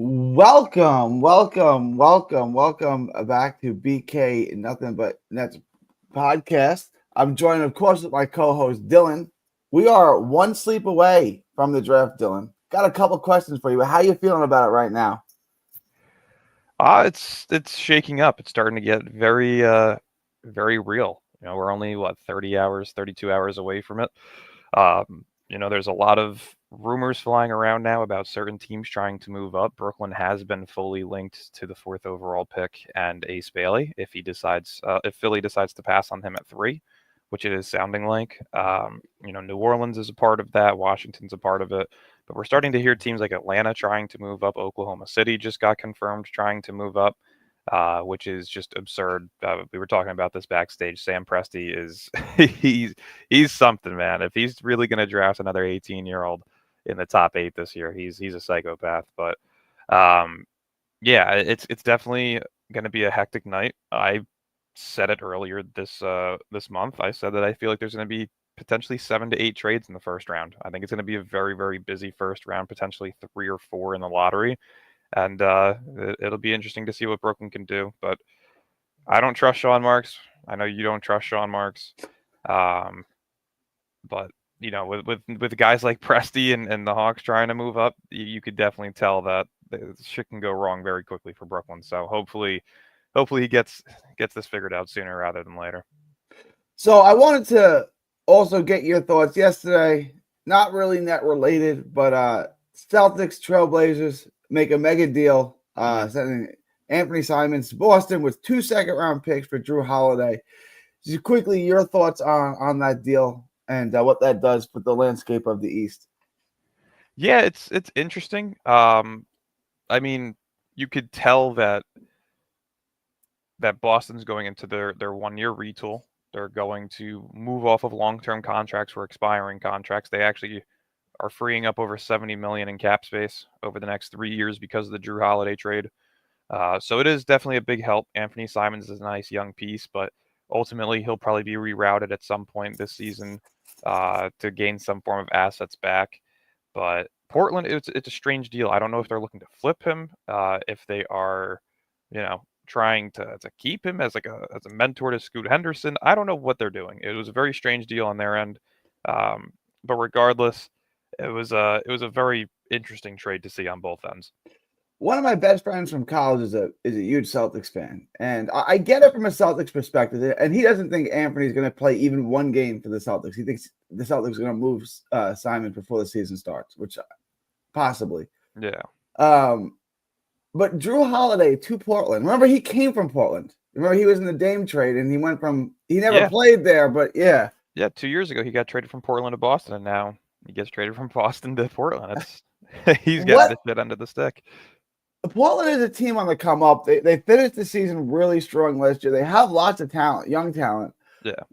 Welcome back to BK Nothing But Nets podcast. I'm joined, of course, with my co-host Dylan. We are one sleep away from the draft, Dylan. Got a couple questions for you. How you feeling about it right now? It's shaking up. It's starting to get very real. We're only 30 hours, 32 hours away from it. There's a lot of rumors flying around now about certain teams trying to move up. Brooklyn has been fully linked to the fourth overall pick and Ace Bailey if Philly decides to pass on him at 3, which it is sounding like. New Orleans is a part of that. Washington's a part of it. But we're starting to hear teams like Atlanta trying to move up. Oklahoma City just got confirmed trying to move up, which is just absurd. We were talking about this backstage. Sam Presti is he's something, man. If he's really going to draft another 18-year-old in the top 8 this year, he's a psychopath. But yeah, it's definitely going to be a hectic night. I said it earlier this month. I said that I feel like there's going to be potentially 7 to 8 trades in the first round. I think it's going to be a very busy first round, potentially 3 or 4 in the lottery, and it'll be interesting to see what Brooklyn can do. But I don't trust Sean Marks. I know you don't trust Sean Marks, um, but with guys like Presti and the Hawks trying to move up, you could definitely tell that shit can go wrong very quickly for Brooklyn. So hopefully he gets this figured out sooner rather than later. So I wanted to also get your thoughts yesterday. Not really net related, but Celtics Trailblazers make a mega deal, sending Anthony Simons to Boston with 2 second-round picks for Drew Holiday. Just quickly, your thoughts on that deal and what that does for the landscape of the East. Yeah, it's interesting. I mean, you could tell that Boston's going into their 1-year retool. They're going to move off of long-term contracts for expiring contracts. They actually are freeing up over $70 million in cap space over the next 3 years because of the Drew Holiday trade. So it is definitely a big help. Anthony Simons is a nice young piece, but ultimately he'll probably be rerouted at some point this season to gain some form of assets back. But Portland, it's a strange deal. I don't know if they're looking to flip him, if they are, trying to keep him as as a mentor to Scoot Henderson. I don't know what they're doing. It was a very strange deal on their end, but regardless, it was a very interesting trade to see on both ends. One of my best friends from college is a huge Celtics fan, and I get it from a Celtics perspective. And he doesn't think Anthony's going to play even one game for the Celtics. He thinks the Celtics are going to move Simon before the season starts, which possibly. Yeah. But Drew Holiday to Portland. Remember, he came from Portland. Remember, he was in the Dame trade, and he never played there, but yeah. Yeah, 2 years ago he got traded from Portland to Boston, and now he gets traded from Boston to Portland. It's he's getting the shit under the stick. Portland is a team on the come up. They finished the season really strong last year. They have lots of talent, young talent. Yeah.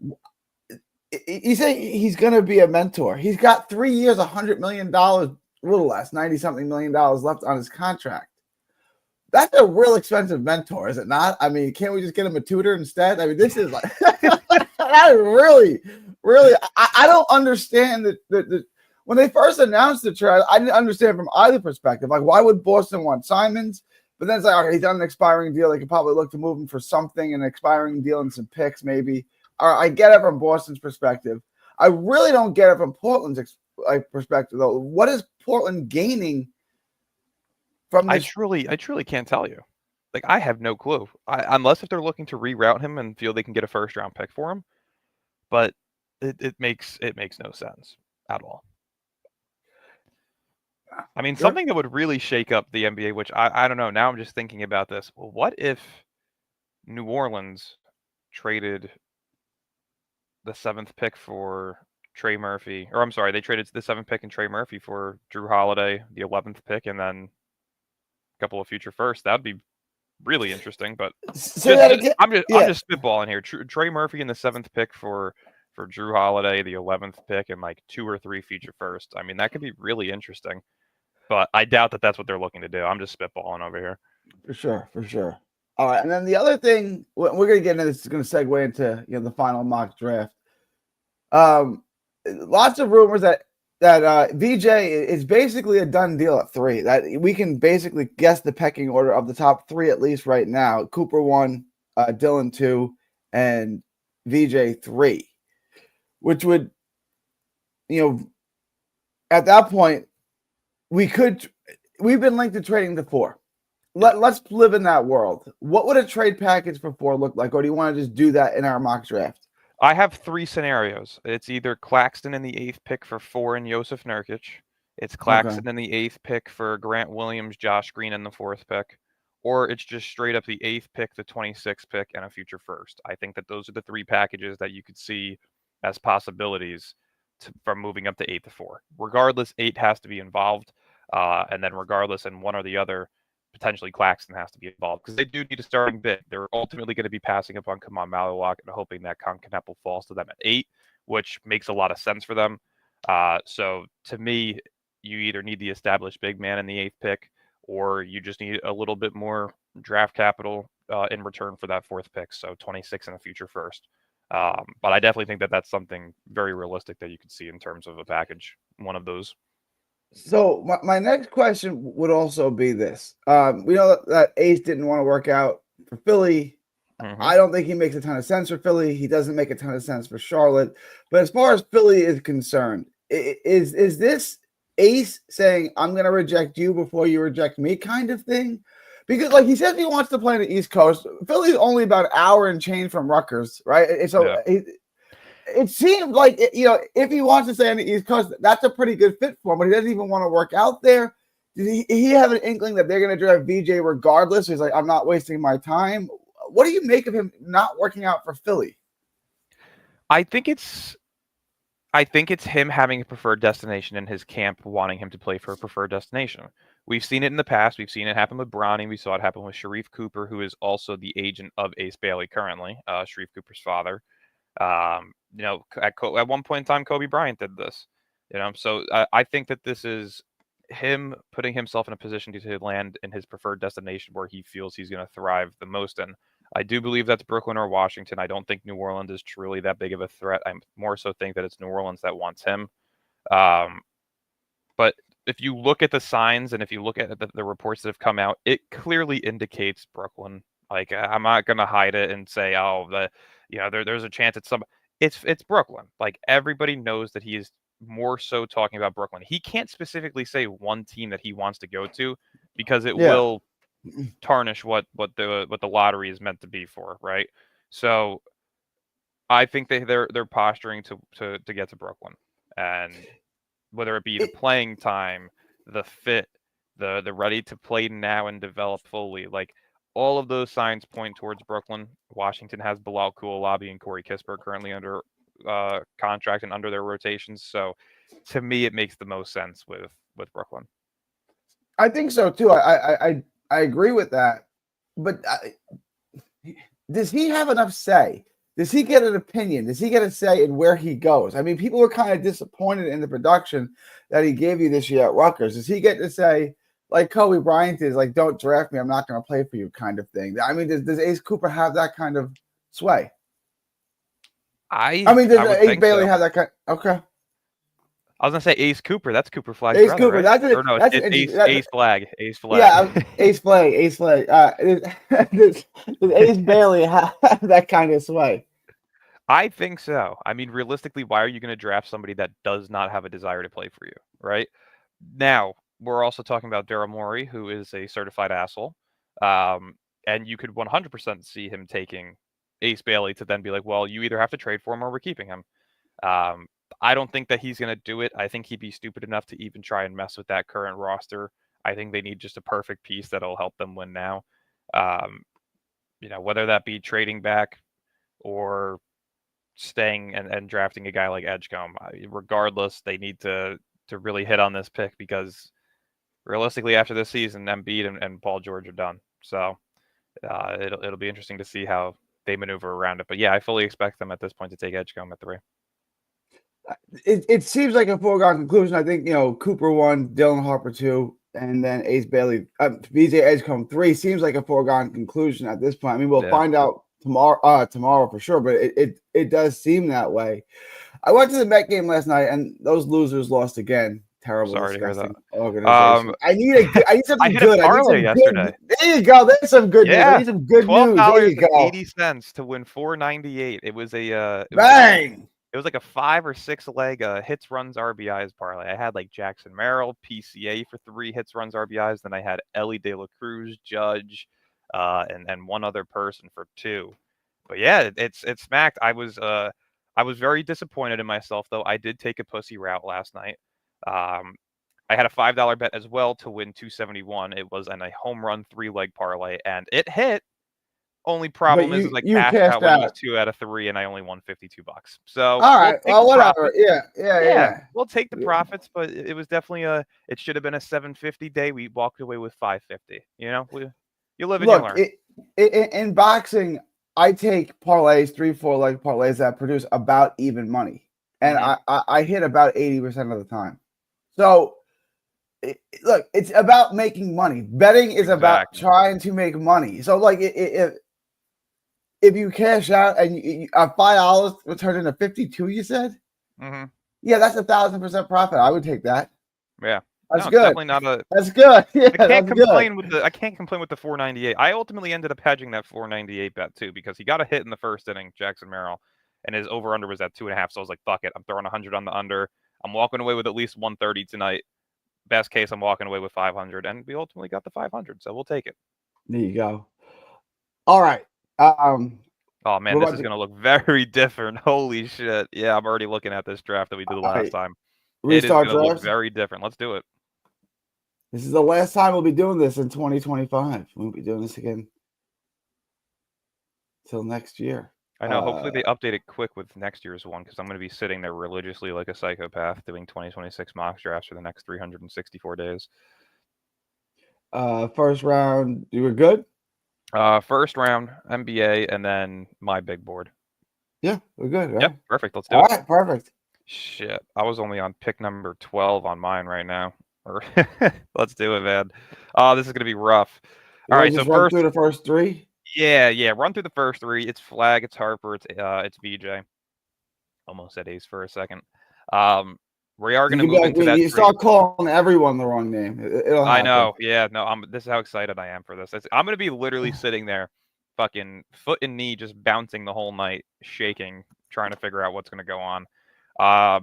You say he's going to be a mentor. He's got 3 years, $100 million, a little less, $90-something million left on his contract. That's a real expensive mentor, is it not? I mean, can't we just get him a tutor instead? I mean, this is like that is really. I don't understand that when they first announced the trade, I didn't understand from either perspective. Like, why would Boston want Simons? But then it's like, okay, he's done an expiring deal. They could probably look to move him for something, an expiring deal and some picks, maybe. I get it from Boston's perspective. I really don't get it from Portland's perspective, though. What is Portland gaining? I truly can't tell you. Like, I have no clue. Unless if they're looking to reroute him and feel they can get a first round pick for him, but it makes no sense at all. I mean, something that would really shake up the NBA, which I don't know. Now I'm just thinking about this. Well, what if New Orleans traded the 7th pick for Trey Murphy, or I'm sorry, they traded the 7th pick and Trey Murphy for Drew Holiday, the 11th pick, and then a couple of future firsts? That'd be really interesting. But I'm just spitballing here. Trey Murphy in the 7th pick for Drew Holiday, the 11th pick, and like 2 or 3 future firsts. I mean, that could be really interesting. But I doubt that that's what they're looking to do. I'm just spitballing over here. For sure. All right, and then the other thing we're going to get into this is going to segue into the final mock draft. Lots of rumors that that VJ is basically a done deal at 3. That we can basically guess the pecking order of the top 3 at least right now. Cooper 1, Dylan 2, and VJ 3, which would, at that point, we've been linked to trading to 4. Let's live in that world. What would a trade package for 4 look like? Or do you want to just do that in our mock draft? I have 3 scenarios. It's either Claxton in the 8th pick for 4 and Yusuf Nurkic. It's Claxton in the 8th pick for Grant Williams, Josh Green in the 4th pick. Or it's just straight up the 8th pick, the 26th pick, and a future first. I think that those are the 3 packages that you could see as possibilities from moving up to 8 to 4. Regardless, 8 has to be involved. And then regardless, in one or the other, potentially Claxton has to be involved because they do need a starting bid. They're ultimately going to be passing up on Kaman Malawak and hoping that Con Kneppel falls to them at 8, which makes a lot of sense for them. So to me, you either need the established big man in the 8th pick, or you just need a little bit more draft capital in return for that 4th pick. So 26 and a future first. But I definitely think that that's something very realistic that you could see in terms of a package, one of those. So my next question would also be this. We know that Ace didn't want to work out for Philly. Mm-hmm. I don't think he makes a ton of sense for Philly. He doesn't make a ton of sense for Charlotte. But as far as Philly is concerned, is this Ace saying, I'm going to reject you before you reject me kind of thing? Because like he says he wants to play on the East Coast. Philly's only about an hour and change from Rutgers, right? And so it seems like, if he wants to stay on the East Coast, that's a pretty good fit for him, but he doesn't even want to work out there. Did he have an inkling that they're going to draft VJ regardless? He's like, I'm not wasting my time. What do you make of him not working out for Philly? I think it's him having a preferred destination and his camp wanting him to play for a preferred destination. We've seen it in the past. We've seen it happen with Bronny. We saw it happen with Sharif Cooper, who is also the agent of Ace Bailey currently, Sharif Cooper's father. At one point in time, Kobe Bryant did this, so I think that this is him putting himself in a position to land in his preferred destination where he feels he's going to thrive the most in. I do believe that's Brooklyn or Washington. I don't think New Orleans is truly that big of a threat. I more so think that it's New Orleans that wants him. But if you look at the signs and if you look at the reports that have come out, it clearly indicates Brooklyn. Like, I'm not going to hide it and say, there's a chance it's Brooklyn. Like, everybody knows that he is more so talking about Brooklyn. He can't specifically say one team that he wants to go to because it will tarnish what the lottery is meant to be for, right? So I think they're posturing to get to Brooklyn, and whether it be the playing time, the fit, the ready to play now and develop fully, like all of those signs point towards Brooklyn. Washington has Bilal Coulibaly and Corey Kispert currently under contract and under their rotations. So to me, it makes the most sense with Brooklyn. I think so too. I agree with that. But does he have enough say? Does he get an opinion? Does he get a say in where he goes? I mean, people were kind of disappointed in the production that he gave you this year at Rutgers. Does he get to say, like Kobe Bryant is, like, don't draft me, I'm not going to play for you kind of thing? I mean, does Ace Cooper have that kind of sway? Does Ace Bailey have that kind? Okay. I was gonna say Ace Cooper. That's Cooper Flag's Ace brother, Cooper. Right? It's Ace Flag. Ace Flag. Yeah, Ace Flag. Does Ace Bailey have that kind of sway? I think so. I mean, realistically, why are you going to draft somebody that does not have a desire to play for you, right? Now, we're also talking about Daryl Morey, who is a certified asshole. And you could 100% see him taking Ace Bailey to then be like, well, you either have to trade for him or we're keeping him. I don't think that he's going to do it. I think he'd be stupid enough to even try and mess with that current roster. I think they need just a perfect piece that'll help them win now. Whether that be trading back or staying and drafting a guy like Edgecombe. Regardless, they need to really hit on this pick because realistically, after this season, Embiid and Paul George are done. So it'll be interesting to see how they maneuver around it. But yeah, I fully expect them at this point to take Edgecombe at 3. It seems like a foregone conclusion. I think, Cooper 1, Dylan Harper 2, and then Ace Bailey, VJ Edgecombe 3 seems like a foregone conclusion at this point. I mean, we'll find out tomorrow for sure, but it does seem that way. I went to the Met game last night, and those losers lost again. Terrible, Sorry to hear disgusting that. organization. I need I something hit a good. I need parlay some yesterday. good. There you go. There's some good news. I Yeah, need some good $12 news. There you and go. 80 cents to win 498. It was Bang. it was like a 5 or 6 leg hits, runs, RBIs parlay. I had like Jackson Merrill, PCA for 3 hits, runs, RBIs. Then I had Ellie De La Cruz, Judge, and one other person for 2. But yeah, it's smacked. I was very disappointed in myself though. I did take a pussy route last night. I had a $5 bet as well to win 271. It was in a home run 3-leg parlay, and it hit. Only But problem is I you cashed cashed out when it was out. 2 out of 3, and I only won $52. So All we'll right. take Well, the whatever. profits. Yeah. We'll take the profits, but it was definitely it should have been a 750 day. We walked away with 550. You know, you live and you Look, learn. in boxing, I take parlays, 3-4 leg parlays that produce about even money, and I hit about 80% of the time. So look, it's about making money. Betting is about trying to make money. So like if you cash out and you $5 returned into 52, you said, yeah, that's 1,000% profit. I would take that. Yeah, that's no, good. Definitely not a. That's good. Yeah, I can't complain good. I can't complain with the 498. I ultimately ended up hedging that 498 bet too because he got a hit in the first inning, Jackson Merrill, and his over under was at 2.5. So I was like, fuck it, I'm throwing 100 on the under. I'm walking away with at least 130 tonight. Best case, I'm walking away with 500, and we ultimately got the 500, so we'll take it. There you go. All right. Oh man, this is gonna look very different. Holy shit! Yeah, I'm already looking at this draft that we did the last time. It is gonna look very different. Let's do it. This is the last time we'll be doing this in 2025. We won't be doing this again till next year. I know. Hopefully they update it quick with next year's one because I'm going to be sitting there religiously like a psychopath doing 2026 mock drafts for the next 364 days. First round, you were good? First round, NBA, and then my big board. Yeah, we're good, right? Yep, perfect. Let's do it. All right, perfect. Shit, I was only on pick number 12 on mine right now. Let's do it, man. Oh, this is going to be rough. All right, so run through the first 3. Yeah. Run through the first 3. It's Flag, it's Harper, it's VJ. Almost said Ace for a second. We are going to move into that. You start calling everyone the wrong name. I know. Yeah. No. This is how excited I am for this. I'm going to be literally sitting there, fucking foot and knee, just bouncing the whole night, shaking, trying to figure out what's going to go on. All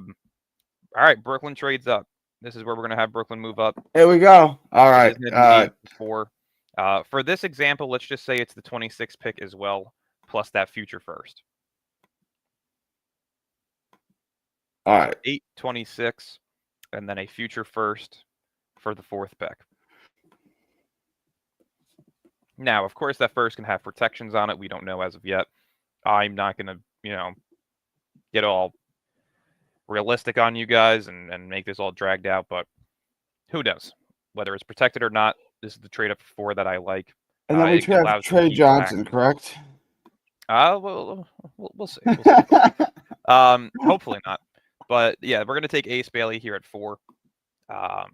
right. Brooklyn trades up. This is where we're going to have Brooklyn move up. Here we go. All right. 4. For this example, let's just say it's the 26th pick as well, plus that future first. All right. 8-26, and then a future first for the 4th pick. Now, of course, that first can have protections on it. We don't know as of yet. I'm not going to, get all realistic on you guys and make this all dragged out, but who knows? Whether it's protected or not, this is the trade up for 4 that I like. And then we have Trey Johnson, correct? We'll see. Hopefully not. But yeah, we're gonna take Ace Bailey here at 4. Yeah,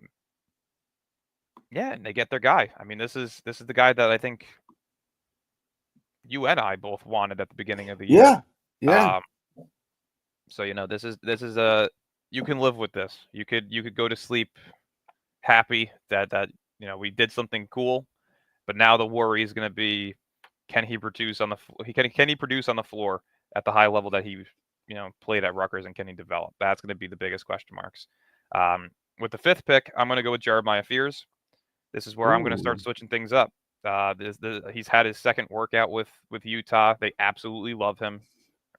and they get their guy. I mean, this is the guy that I think you and I both wanted at the beginning of the year. Yeah. So this is you can live with this. You could go to sleep happy that we did something cool, but now the worry is going to be, can he produce on the floor at the high level that he played at Rutgers, and can he develop? That's going to be the biggest question marks. With the 5th pick, I'm going to go with Jeremiah Fears. This is where I'm going to start switching things up. He's had his second workout with Utah. They absolutely love him.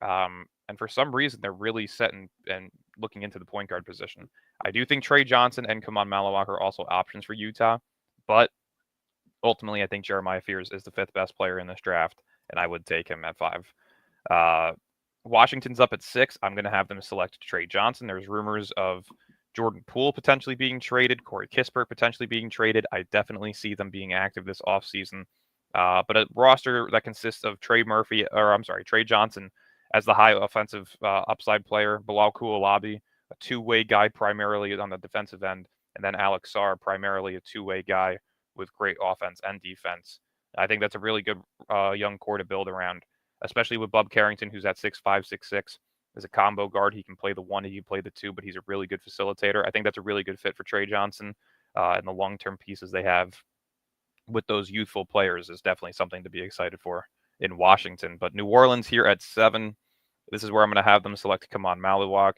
And for some reason, they're really set and looking into the point guard position. I do think Trey Johnson and Kaman Malawak are also options for Utah, but ultimately, I think Jeremiah Fears is the 5th best player in this draft, and I would take him at 5. Washington's up at 6. I'm going to have them select Trey Johnson. There's rumors of Jordan Poole potentially being traded, Corey Kispert potentially being traded. I definitely see them being active this offseason. But a roster that consists of Trey Johnson as the high offensive upside player, Bilal Coulibaly, a 2-way guy primarily on the defensive end, and then Alex Sarr, primarily a 2-way guy with great offense and defense. I think that's a really good young core to build around, especially with Bub Carrington, who's at 6'5", 6'6". as a combo guard. He can play the 1, he can play the 2, but he's a really good facilitator. I think that's a really good fit for Trey Johnson, and the long-term pieces they have with those youthful players is definitely something to be excited for in Washington. But New Orleans here at 7, this is where I'm going to have them select Kaman Maluwak.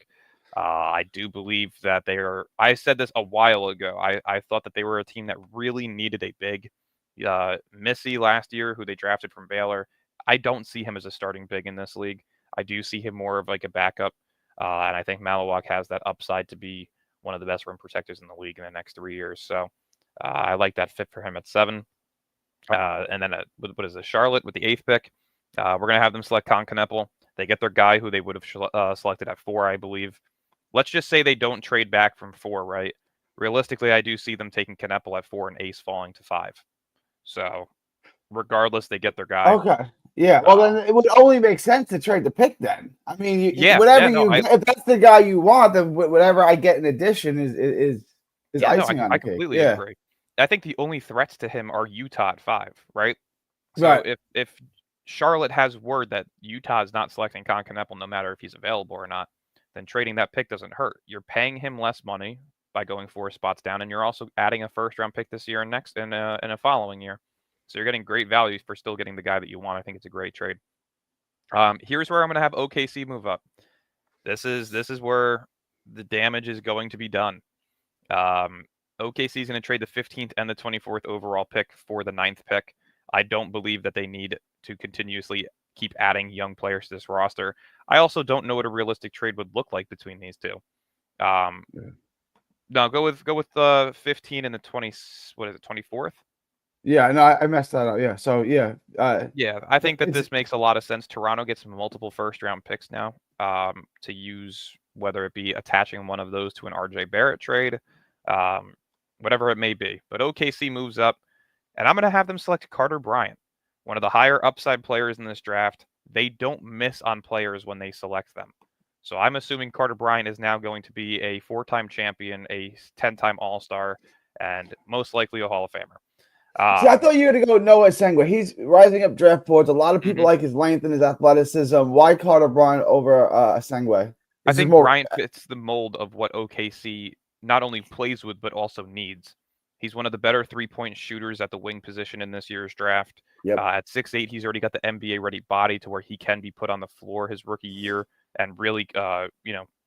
I do believe that they are. I said this a while ago. I thought that they were a team that really needed a big. Missy last year, who they drafted from Baylor, I don't see him as a starting big in this league. I do see him more of like a backup, and I think Maluwak has that upside to be one of the best rim protectors in the league in the next 3 years. So I like that fit for him at 7. And then what is it? Charlotte with the 8th pick. We're going to have them select Con Kneppel. They get their guy who they would have selected at 4, I believe. Let's just say they don't trade back from 4, right? Realistically, I do see them taking Kneppel at 4 and Ace falling to 5. So regardless, they get their guy. Okay. Yeah. Well, then it would only make sense to trade the pick then. I mean, if that's the guy you want, then whatever I get in addition is icing on the I cake. completely agree. I think the only threats to him are Utah at 5, right? So right. if Charlotte has word that Utah is not selecting Con Kneppel, no matter if he's available or not, then trading that pick doesn't hurt. You're paying him less money by going 4 spots down, and you're also adding a first-round pick this year and next in a following year. So you're getting great value for still getting the guy that you want. I think it's a great trade. Here's where I'm going to have OKC move up. This is where the damage is going to be done. OKC is going to trade the 15th and the 24th overall pick for the 9th pick. I don't believe that they need to continuously keep adding young players to this roster. I also don't know what a realistic trade would look like between these two. No, go with 15 and the 24th. Yeah, no, I messed that up. Yeah, so yeah, I think that this makes a lot of sense. Toronto gets multiple first-round picks now to use, whether it be attaching one of those to an RJ Barrett trade, whatever it may be. But OKC moves up, and I'm going to have them select Carter Bryant, one of the higher upside players in this draft. They don't miss on players when they select them. So I'm assuming Carter Bryant is now going to be a 4-time champion, a 10-time All-Star, and most likely a Hall of Famer. See, I thought you were going to go Noah Sengun. He's rising up draft boards. A lot of people like his length and his athleticism. Why Carter Bryant over Sengun? I think Bryant fits the mold of what OKC not only plays with, but also needs. He's one of the better 3-point shooters at the wing position in this year's draft. Yep. At 6'8", he's already got the NBA-ready body to where he can be put on the floor his rookie year and really,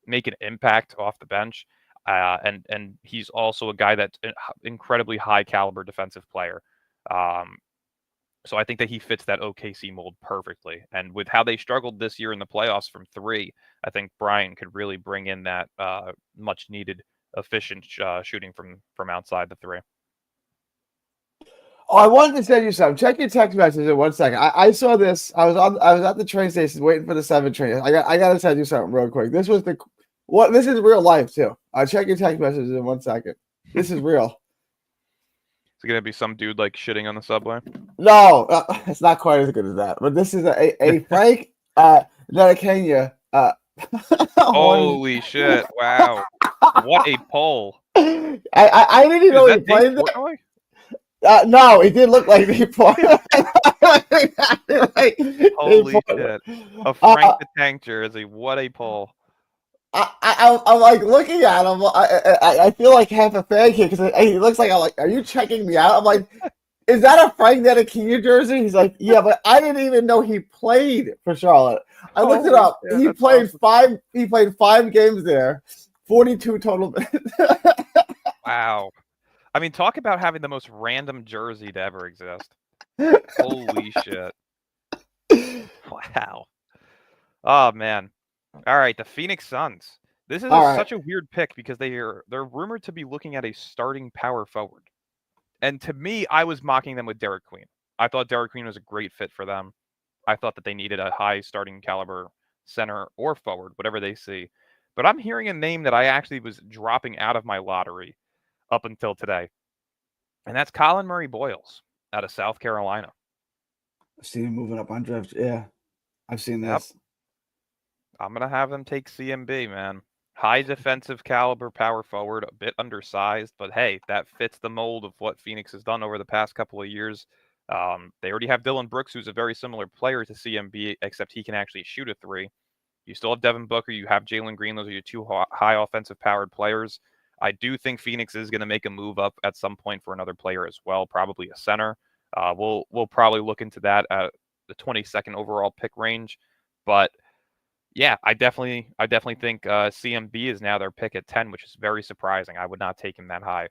make an impact off the bench. And he's also a guy that's an incredibly high-caliber defensive player. So I think that he fits that OKC mold perfectly. And with how they struggled this year in the playoffs from 3, I think Bryant could really bring in that much-needed efficient shooting from outside the 3. Oh, I wanted to send you something. Check your text message in 1 second. I saw this. I was at the train station waiting for the 7 train. I got to send you something real quick. This was this is real life too. Check your text messages in 1 second. This is real. Is it gonna be some dude like shitting on the subway? No, it's not quite as good as that. But this is a Frank Ntilikina. Holy shit! Wow, what a poll! I didn't even know he played that. No, it did look like they played. Holy shit! A Frank the Tank jersey. What a poll! I'm like looking at him. I feel like half a fan kid because he looks like are you checking me out? I'm like, is that a Frank Ntilikina jersey? He's like, yeah, but I didn't even know he played for Charlotte. I looked it up. Yeah, he played awesome. He played 5 games there, 42 total minutes. Wow. I mean, talk about having the most random jersey to ever exist. Holy shit. Wow. Oh man. All right, the Phoenix Suns. This is such a weird pick because they're rumored to be looking at a starting power forward. And to me, I was mocking them with Derek Queen. I thought Derek Queen was a great fit for them. I thought that they needed a high starting caliber center or forward, whatever they see. But I'm hearing a name that I actually was dropping out of my lottery up until today. And that's Colin Murray Boyles out of South Carolina. I've seen him moving up on draft. Yeah, I've seen this. Yep. I'm going to have them take CMB, man. High defensive caliber power forward, a bit undersized, but hey, that fits the mold of what Phoenix has done over the past couple of years. They already have Dylan Brooks, who's a very similar player to CMB, except he can actually shoot a 3. You still have Devin Booker. You have Jalen Green. Those are your two high offensive powered players. I do think Phoenix is going to make a move up at some point for another player as well, probably a center. We'll probably look into that at the 22nd overall pick range. But yeah, I definitely think CMB is now their pick at 10, which is very surprising. I would not take him that high.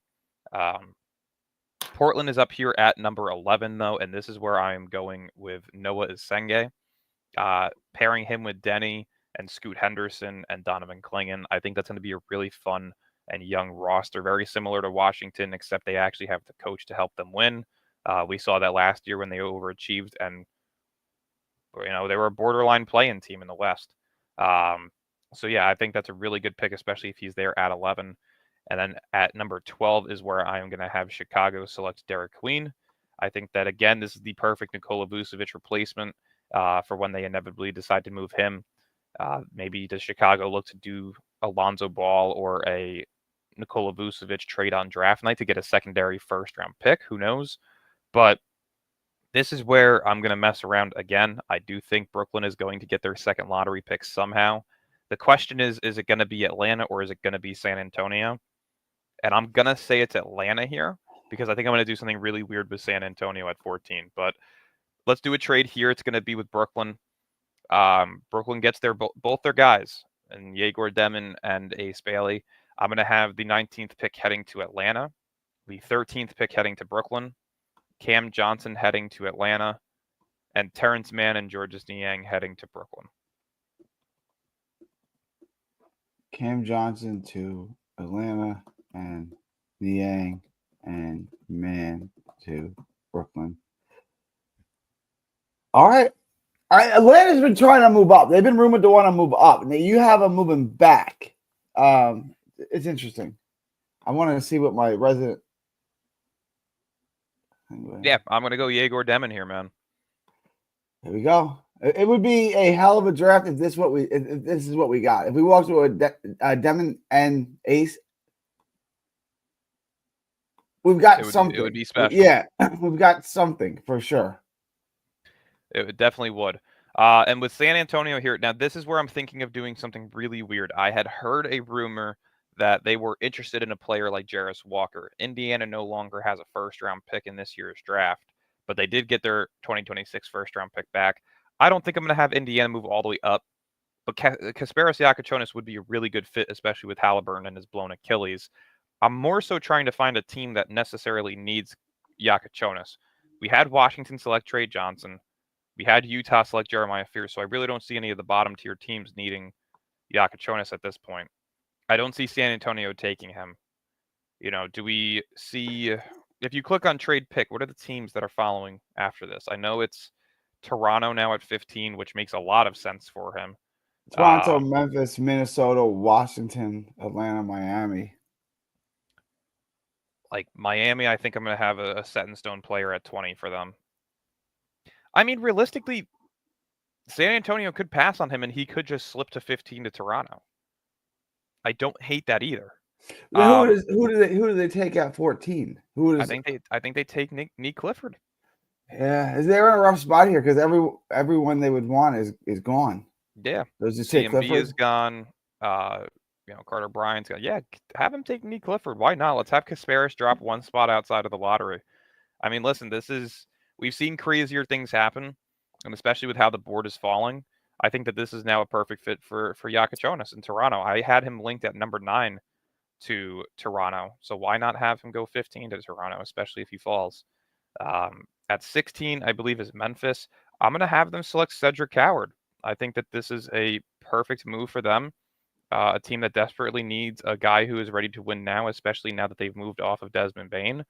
Portland is up here at number 11, though, and this is where I am going with Noah Isenge. Pairing him with Denny and Scoot Henderson and Donovan Clingan, I think that's going to be a really fun and young roster, very similar to Washington, except they actually have the coach to help them win. We saw that last year when they overachieved, and they were a borderline play-in team in the West. So yeah, I think that's a really good pick, especially if he's there at 11. And then at number 12 is where I am going to have Chicago select Derek Queen. I think that, again, this is the perfect Nikola Vucevic replacement for when they inevitably decide to move him. Maybe does Chicago look to do Alonzo Ball or a Nikola Vucevic trade on draft night to get a secondary first-round pick? Who knows? But this is where I'm going to mess around again. I do think Brooklyn is going to get their second lottery pick somehow. The question is it going to be Atlanta or is it going to be San Antonio? And I'm going to say it's Atlanta here because I think I'm going to do something really weird with San Antonio at 14. But let's do a trade here. It's going to be with Brooklyn. Brooklyn gets both their guys, and Yegor Demon and Ace Bailey. I'm going to have the 19th pick heading to Atlanta, the 13th pick heading to Brooklyn, Cam Johnson heading to Atlanta, and Terrence Mann and Georges Niang heading to Brooklyn. Cam Johnson to Atlanta and Niang and Mann to Brooklyn. All right. Atlanta's been trying to move up. They've been rumored to want to move up. Now you have them moving back. It's interesting. I want to see what my resident. Yeah, I'm going to go Yegor Demon here, man. There we go. It would be a hell of a draft if this is what we got. If we walked with Demon and Ace, we've got something. It would be special. Yeah, we've got something for sure. It definitely would. And with San Antonio here, now this is where I'm thinking of doing something really weird. I had heard a rumor that they were interested in a player like Jarris Walker. Indiana no longer has a first-round pick in this year's draft, but they did get their 2026 first-round pick back. I don't think I'm going to have Indiana move all the way up, but Kasparas Jakučionis would be a really good fit, especially with Halliburton and his blown Achilles. I'm more so trying to find a team that necessarily needs Jakučionis. We had Washington select Trey Johnson. We had Utah select Jeremiah Fears, so I really don't see any of the bottom-tier teams needing Jakučionis at this point. I don't see San Antonio taking him. Do we see... If you click on trade pick, what are the teams that are following after this? I know it's Toronto now at 15, which makes a lot of sense for him. Toronto, Memphis, Minnesota, Washington, Atlanta, Miami. Like Miami, I think I'm going to have a set-in-stone player at 20 for them. I mean, realistically, San Antonio could pass on him, and he could just slip to 15 to Toronto. I don't hate that either. Who do they take at 14? I think they take Nick Clifford. Yeah, they're in a rough spot here because everyone they would want is gone. Yeah, CMB is gone. Carter Bryant's gone. Yeah, have him take Nick Clifford. Why not? Let's have Kasparas drop one spot outside of the lottery. I mean, listen, we've seen crazier things happen, and especially with how the board is falling. I think that this is now a perfect fit for Jakučionis in Toronto. I had him linked at number 9 to Toronto, so why not have him go 15 to Toronto, especially if he falls. At 16, I believe, is Memphis. I'm going to have them select Cedric Coward. I think that this is a perfect move for them, a team that desperately needs a guy who is ready to win now, especially now that they've moved off of Desmond Bane.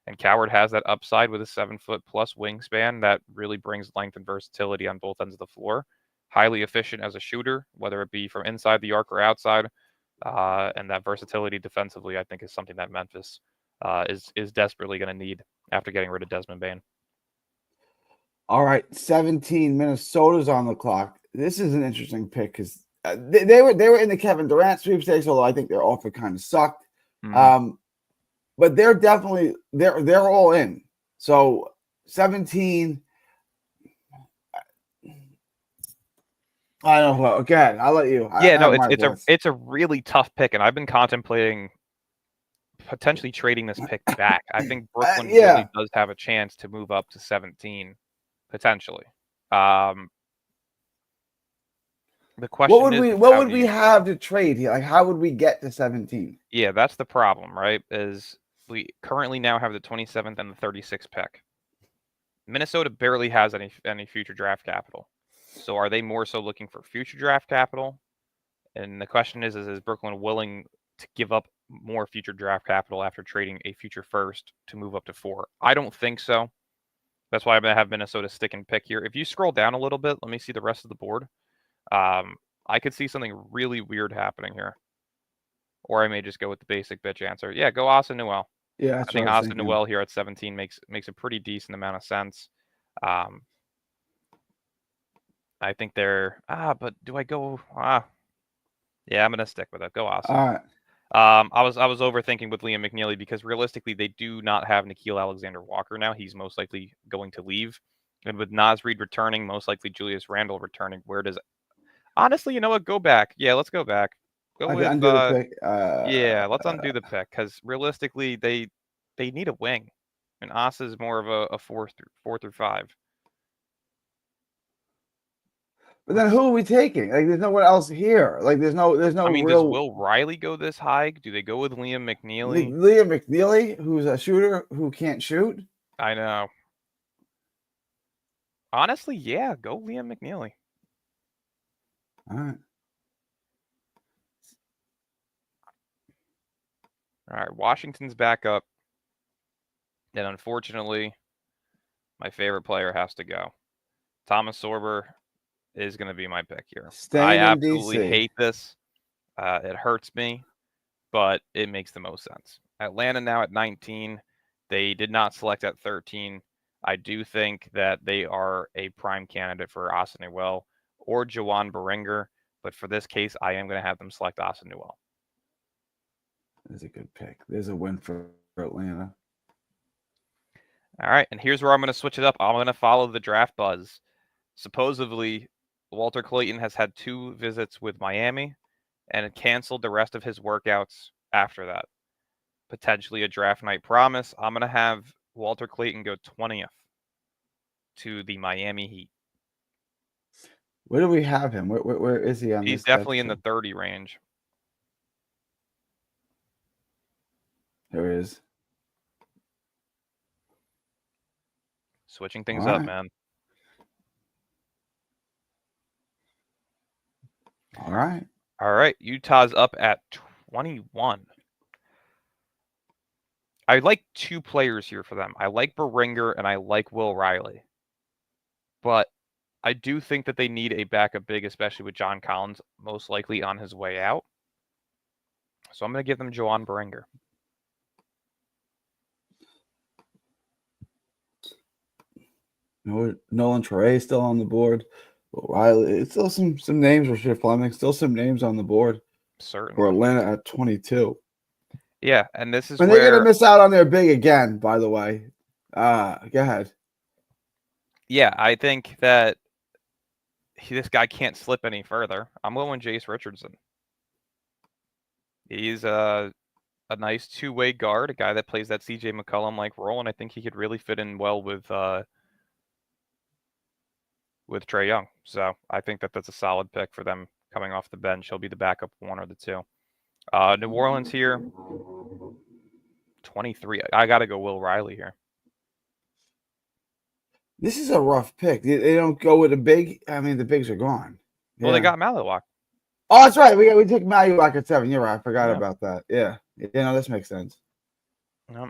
And Coward has that upside with a 7-foot-plus wingspan that really brings length and versatility on both ends of the floor. Highly efficient as a shooter, whether it be from inside the arc or outside. And that versatility defensively, I think, is something that Memphis is desperately going to need after getting rid of Desmond Bane. All right, 17, Minnesota's on the clock. This is an interesting pick because they were in the Kevin Durant sweepstakes, although I think their offer kind of sucked. Mm-hmm. But they're definitely they're all in. So 17. I know. Well, again, I'll let you. I Yeah, no, have my voice. it's a really tough pick, and I've been contemplating potentially trading this pick back. I think Brooklyn Yeah. really does have a chance to move up to 17, potentially. Um, the question is What how would do we you? have to trade here? Like, how would we get to 17? Yeah, that's the problem, right? Is we currently now have the 27th and the 36th pick. Minnesota barely has any future draft capital. So are they more so looking for future draft capital? And the question is Brooklyn willing to give up more future draft capital after trading a future first to move up to 4? I don't think so. That's why I'm going to have Minnesota stick and pick here. If you scroll down a little bit, let me see the rest of the board. I could see something really weird happening here. Or I may just go with the basic bitch answer. Yeah, go Austin Newell. Yeah, I that's what think I was Austin thinking. Newell here at 17 makes a pretty decent amount of sense. I think they're but do I go yeah, I'm gonna stick with it. Go Austin. All right. I was overthinking with Liam McNeely because realistically they do not have Nickeil Alexander-Walker now. He's most likely going to leave. And with Naz Reid returning, most likely Julius Randle returning, where does honestly, you know what? Go back. Yeah, let's go back. Go I can with undo the pick. yeah, let's undo the pick because realistically they need a wing. And Asa is more of a four through five. But then who are we taking? Like, there's no one else here. Like, there's no I mean, does real Will Riley go this high? Do they go with Liam McNeely? Liam McNeely, who's a shooter who can't shoot. I know. Honestly, yeah, go Liam McNeely. All right. All right, Washington's back up. And unfortunately, my favorite player has to go. Thomas Sorber is going to be my pick here. I Staying in absolutely DC. hate this. It hurts me, but it makes the most sense. Atlanta now at 19. They did not select at 13. I do think that they are a prime candidate for Austin Newell or Jawan Beringer. But for this case, I am going to have them select Austin Newell. That's a good pick. There's a win for Atlanta. All right, and here's where I'm going to switch it up. I'm going to follow the draft buzz. Supposedly, Walter Clayton has had 2 visits with Miami and canceled the rest of his workouts after that. Potentially a draft night promise. I'm going to have Walter Clayton go 20th to the Miami Heat. Where do we have him? Where is he on He's this? definitely in the 30 range. There he is. Switching things up, man. All right. All right. Utah's up at 21. I like 2 players here for them. I like Beringer and I like Will Riley. But I do think that they need a backup big, especially with John Collins most likely on his way out. So I'm going to give them Jawan Beringer. Nolan Trey still on the board. Riley, it's still some names. Rasheed Fleming, still some names on the board. Certainly. For Atlanta at 22. Yeah, and this is and where they're gonna miss out on their big again. By the way, go ahead. Yeah, I think that this guy can't slip any further. I'm going Jace Richardson. He's a nice 2-way guard, a guy that plays that CJ McCollum-like role, and I think he could really fit in well with Trae Young. So I think that that's a solid pick for them coming off the bench. He'll be the backup 1 or the 2. New Orleans here, 23. I got to go Will Riley here. This is a rough pick. They don't go with a big. I mean, the bigs are gone. Well, they got Maliwak. Oh, that's right. We took Maliwak at 7. You're right. I forgot about that. Yeah. This makes sense. Yep.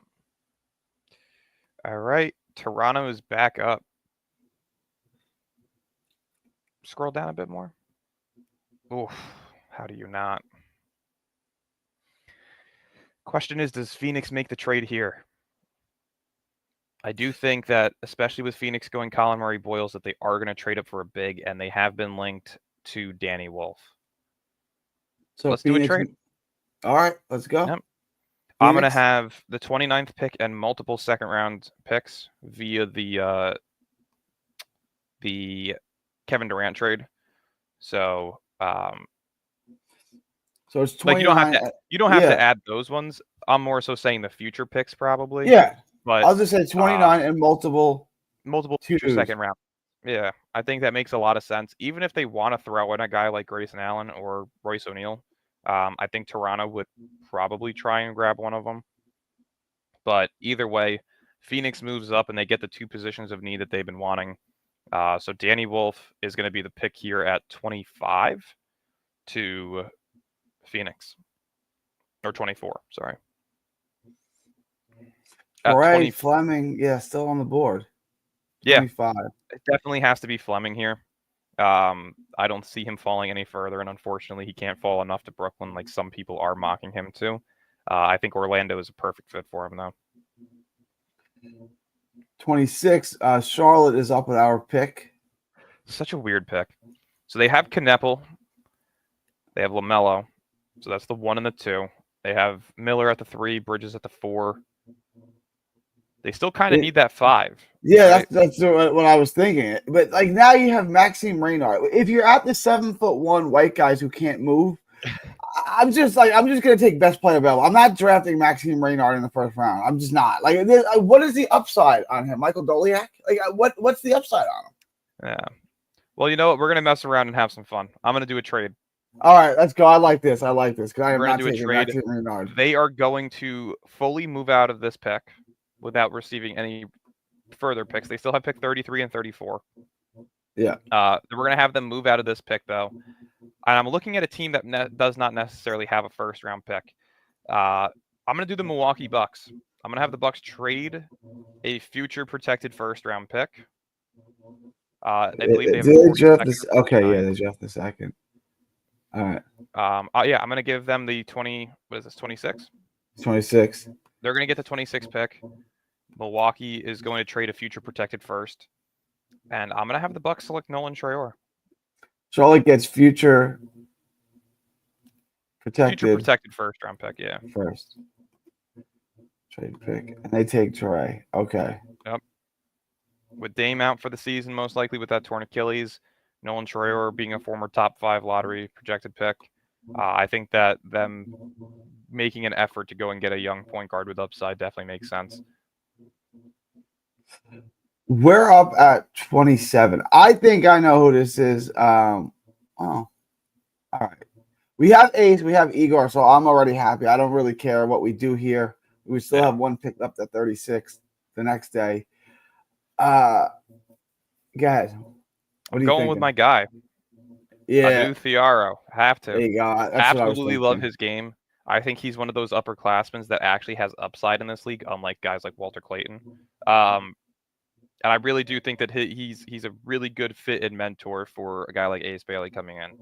All right. Toronto is back up. Scroll down a bit more. Oof. How do you not? Question is, does Phoenix make the trade here? I do think that, especially with Phoenix going Colin Murray-Boyles, that they are going to trade up for a big, and they have been linked to Danny Wolf. So let's Phoenix, do a trade. All right, let's go. Yep. I'm going to have the 29th pick and multiple second-round picks via the Kevin Durant trade. So, So it's like 29. you don't have to Yeah. add those ones. I'm more so saying the future picks probably. Yeah. But I'll just say 29 and multiple future twos. second round. Yeah, I think that makes a lot of sense. Even if they want to throw in a guy like Grayson Allen or Royce O'Neal, I think Toronto would probably try and grab one of them. But either way, Phoenix moves up and they get the 2 positions of need that they've been wanting. So Danny Wolf is going to be the pick here at 25 to Phoenix. Or 24, sorry. At Ray Fleming, yeah, still on the board. 25. Yeah, it definitely has to be Fleming here. I don't see him falling any further, and unfortunately, he can't fall enough to Brooklyn like some people are mocking him to. I think Orlando is a perfect fit for him, though. 26. Charlotte is up with our pick. Such a weird pick. So they have Kneppel. They have LaMelo. So that's the 1 and the 2. They have Miller at the 3, Bridges at the 4. They still kind of need that 5. Yeah, right? that's what I was thinking. But like now you have Maxime Reynard. If you're at the 7'1" white guys who can't move, I'm just gonna take best player available. I'm not drafting Maxime Reynard in the first round. I'm just not. Like, what is the upside on him? Michael Doliak? Like, what's the upside on him? Yeah. Well, you know what? We're gonna mess around and have some fun. I'm gonna do a trade. All right, let's go. I like this because I am We're not gonna do a taking trade. Maxime Reynard. They are going to fully move out of this pick without receiving any further picks. They still have pick 33 and 34. Yeah. We're going to have them move out of this pick, though. And I'm looking at a team that does not necessarily have a first-round pick. I'm going to do the Milwaukee Bucks. I'm going to have the Bucks trade a future protected first-round pick. I believe they have they draft the second. All right. Yeah, I'm going to give them the 20. What is this? 26. 26. They're going to get the 26 pick. Milwaukee is going to trade a future protected first, and I'm going to have the Bucks select Nolan Traore. Charlotte gets future protected first round pick. Yeah. First trade pick, and they take Traore. Okay. Yep. With Dame out for the season, most likely with that torn Achilles, Nolan Traore being a former top 5 lottery projected pick, I think that them making an effort to go and get a young point guard with upside definitely makes sense. We're up at 27. I think I know who this is. All right. We have Ace, we have Igor, so I'm already happy. I don't really care what we do here. We still have one picked up at 36 the next day. Guys, I'm going with my guy. Yeah. Adu Thiaro. Have to. There you go. That's absolutely love his game. I think he's one of those upperclassmen that actually has upside in this league, unlike guys like Walter Clayton. And I really do think that he's a really good fit and mentor for a guy like Ace Bailey coming in.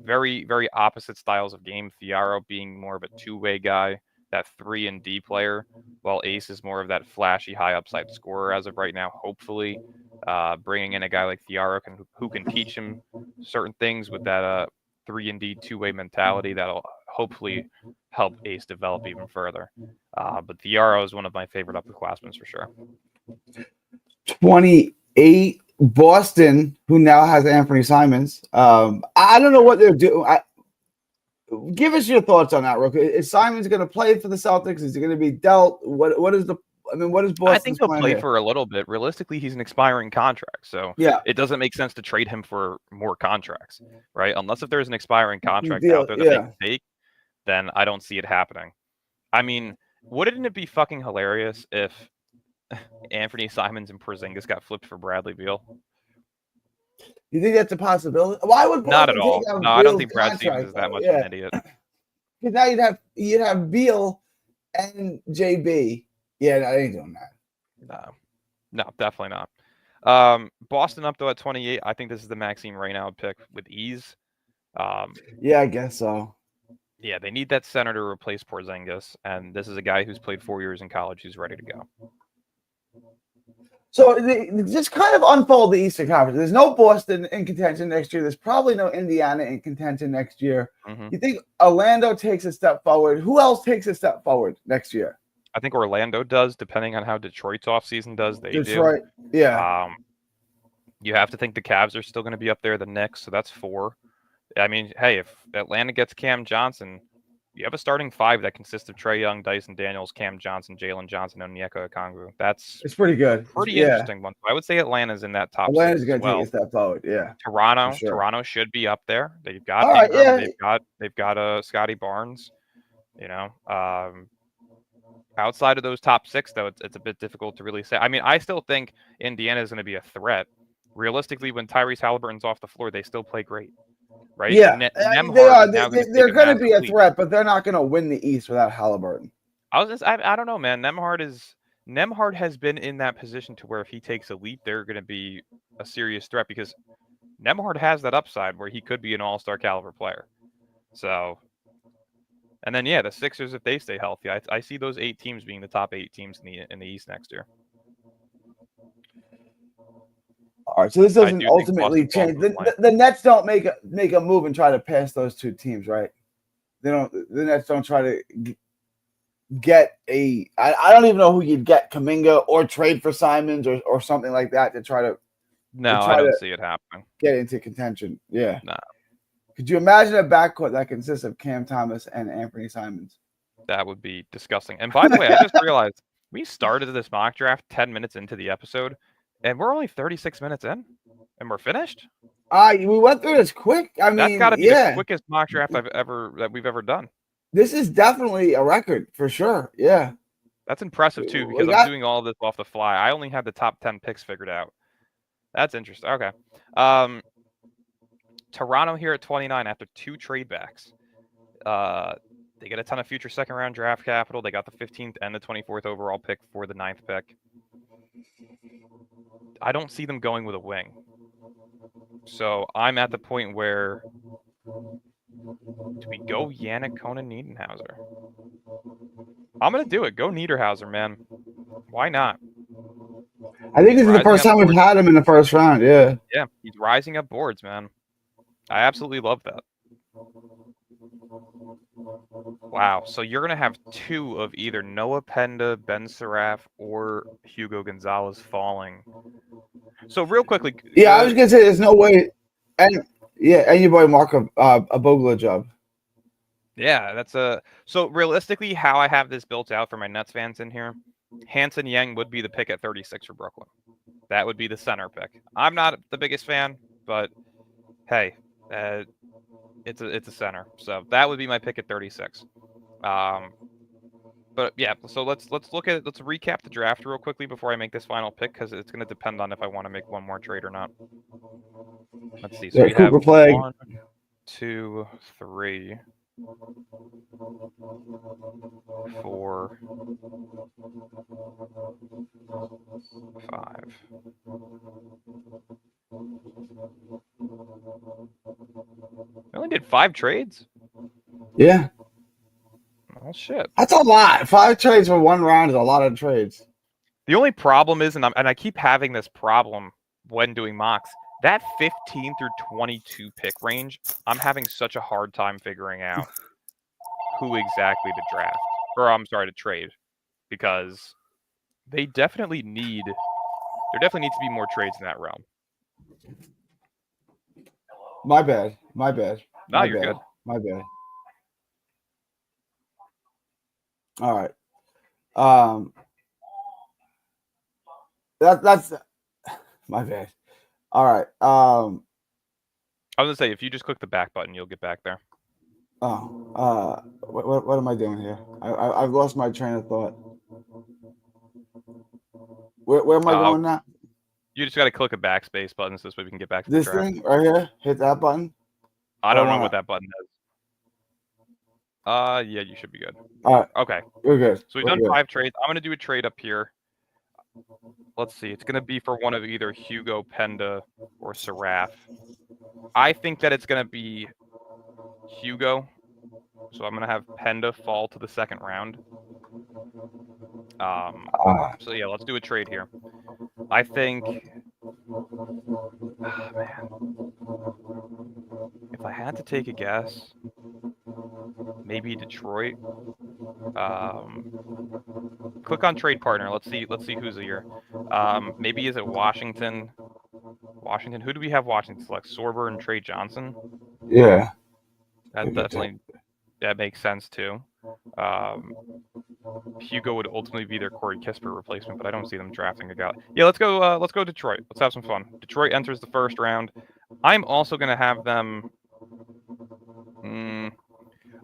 Very, very opposite styles of game. Thiaro being more of a two-way guy, that 3 and D player, while Ace is more of that flashy, high upside scorer as of right now. Hopefully, bringing in a guy like Thiaro who can teach him certain things with that 3 and D two-way mentality that'll hopefully help Ace develop even further. But Thiaro is one of my favorite upperclassmen for sure. 28, Boston, who now has Anthony Simons. I don't know what they're doing. Give us your thoughts on that, Rook. Is Simons going to play for the Celtics? Is he going to be dealt? What is Boston? I think he'll play for a little bit. Realistically, he's an expiring contract, so it doesn't make sense to trade him for more contracts, right? Unless if there's an expiring contract out there that they can take, then I don't see it happening. I mean, wouldn't it be fucking hilarious if Anthony Simons and Porzingis got flipped for Bradley Beal? You think that's a possibility? Why would Boston not at all? No, I don't think Brad Stevens is that much of an idiot. Because now you'd have Beal and JB. Yeah, I ain't doing that. No, definitely not. Boston up though at 28. I think this is the Maxime Reynard pick with ease. Yeah, I guess so. Yeah, they need that center to replace Porzingis, and this is a guy who's played 4 years in college who's ready to go. So just kind of unfold the Eastern Conference. There's no Boston in contention next year. There's probably no Indiana in contention next year. Mm-hmm. You think Orlando takes a step forward? Who else takes a step forward next year? I think Orlando does, depending on how Detroit's offseason does. Detroit, yeah. You have to think the Cavs are still going to be up there, the Knicks, so that's 4. I mean, hey, if Atlanta gets Cam Johnson, you have a starting 5 that consists of Trae Young, Dyson Daniels, Cam Johnson, Jalen Johnson, and Onyeka Okongwu. That's It's pretty good. pretty Yeah, interesting one. I would say Atlanta's in that top 6 Atlanta's as going to take well. a step forward. Yeah, for sure. Toronto should be up there. They've got All right. Ingram. Yeah. They've got Scotty Barnes. Outside of those top 6, though, it's a bit difficult to really say. I mean, I still think Indiana is going to be a threat. Realistically, when Tyrese Halliburton's off the floor, they still play great, right? Yeah, they are. They're going to be a threat, but they're not going to win the East without Halliburton. I don't know, man. Nembhard has been in that position to where if he takes a leap, they're going to be a serious threat because Nembhard has that upside where he could be an all-star caliber player. So, and then the Sixers, if they stay healthy, I see those 8 teams being the top 8 teams in the East next year. All right, so this doesn't ultimately change. The Nets don't make a move and try to pass those 2 teams, right? They don't. The Nets don't try to get a. I don't even know who you'd get, Kuminga or trade for Simons or something like that to try to. No, I don't see it happening. Get into contention. Yeah. No. Could you imagine a backcourt that consists of Cam Thomas and Anthony Simons? That would be disgusting. And by the way, I just realized we started this mock draft 10 minutes into the episode, and we're only 36 minutes in, and we're finished. We went through this quick. I mean, that's got to be the quickest mock draft that we've ever done. This is definitely a record for sure. Yeah. That's impressive too, because I'm doing all of this off the fly. I only had the top 10 picks figured out. That's interesting. Okay. Toronto here at 29 after 2 trade backs. They get a ton of future second-round draft capital. They got the 15th and the 24th overall pick for the 9th pick. I don't see them going with a wing. So I'm at the point where do we go Yannick Conan Niederhauser? I'm going to do it. Go Niederhauser, man. Why not? I think this is the first time we've had him in the first round. Yeah. Yeah, he's rising up boards, man. I absolutely love that. Wow. So you're going to have 2 of either Noah Penda, Ben Seraph, or Hugo Gonzalez falling. So real quickly. Yeah, I was going to say there's no way. And your boy Marco Boglejov. Yeah, so realistically, how I have this built out for my Nets fans in here, Hanson Yang would be the pick at 36 for Brooklyn. That would be the center pick. I'm not the biggest fan, but hey, it's a center. So that would be my pick at 36. But yeah, so let's recap the draft real quickly before I make this final pick because it's going to depend on if I want to make one more trade or not. Let's see. So we have 1, 2, 3, 4, 5. We only did 5 trades? Yeah. Oh, shit. That's a lot. 5 trades for 1 round is a lot of trades. The only problem is, and I keep having this problem when doing mocks, that 15 through 22 pick range, I'm having such a hard time figuring out who exactly to draft. Or, I'm sorry, to trade. Because there definitely needs to be more trades in that realm. My bad. No, you're good. My bad. All right. That's my bad. All right. I was gonna say if you just click the back button, you'll get back there. What am I doing here? I've lost my train of thought. Where am I going now? You just got to click a backspace button so we can get back to this the draft. thing right here. Hit that button. I don't know what that button does. Yeah, you should be good. All right. Okay. We're good. So we've done 5 trades. I'm gonna do a trade up here. Let's see. It's gonna be for one of either Hugo, Penda, or Seraph. I think that it's gonna be Hugo. So I'm gonna have Penda fall to the 2nd round. So yeah, let's do a trade here. I think. Man. If I had to take a guess, maybe Detroit. Click on trade partner. Let's see who's here. Maybe is it Washington? Washington. Who do we have Washington select? Sorber and Trey Johnson. Yeah. That definitely makes sense too. Hugo would ultimately be their Corey Kispert replacement, but I don't see them drafting a guy. Yeah, let's go. Let's go Detroit. Let's have some fun. Detroit enters the first round. I'm also gonna have them.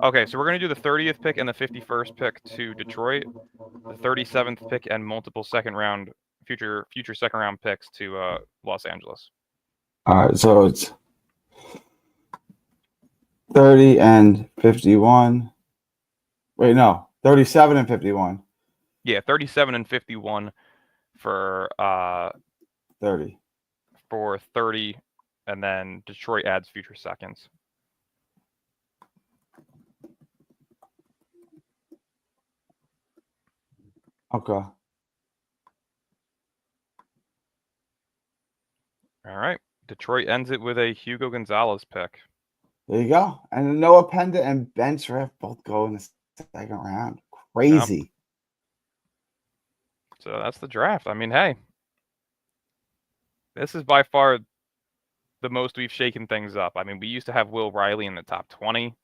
Okay, so we're gonna do the 30th pick and the 51st pick to Detroit, the 37th pick and multiple future second round picks to Los Angeles. All right, so it's 30 and 51. Wait, no, 37 and 51. Yeah, 37 and 51 for 30. For 30, and then Detroit adds future seconds. Okay. All right. Detroit ends it with a Hugo Gonzalez pick. There you go. And Noah Penda and Ben Schrift both go in the second round. Crazy. Yep. So that's the draft. I mean, hey, this is by far the most we've shaken things up. I mean, we used to have Will Riley in the top 20.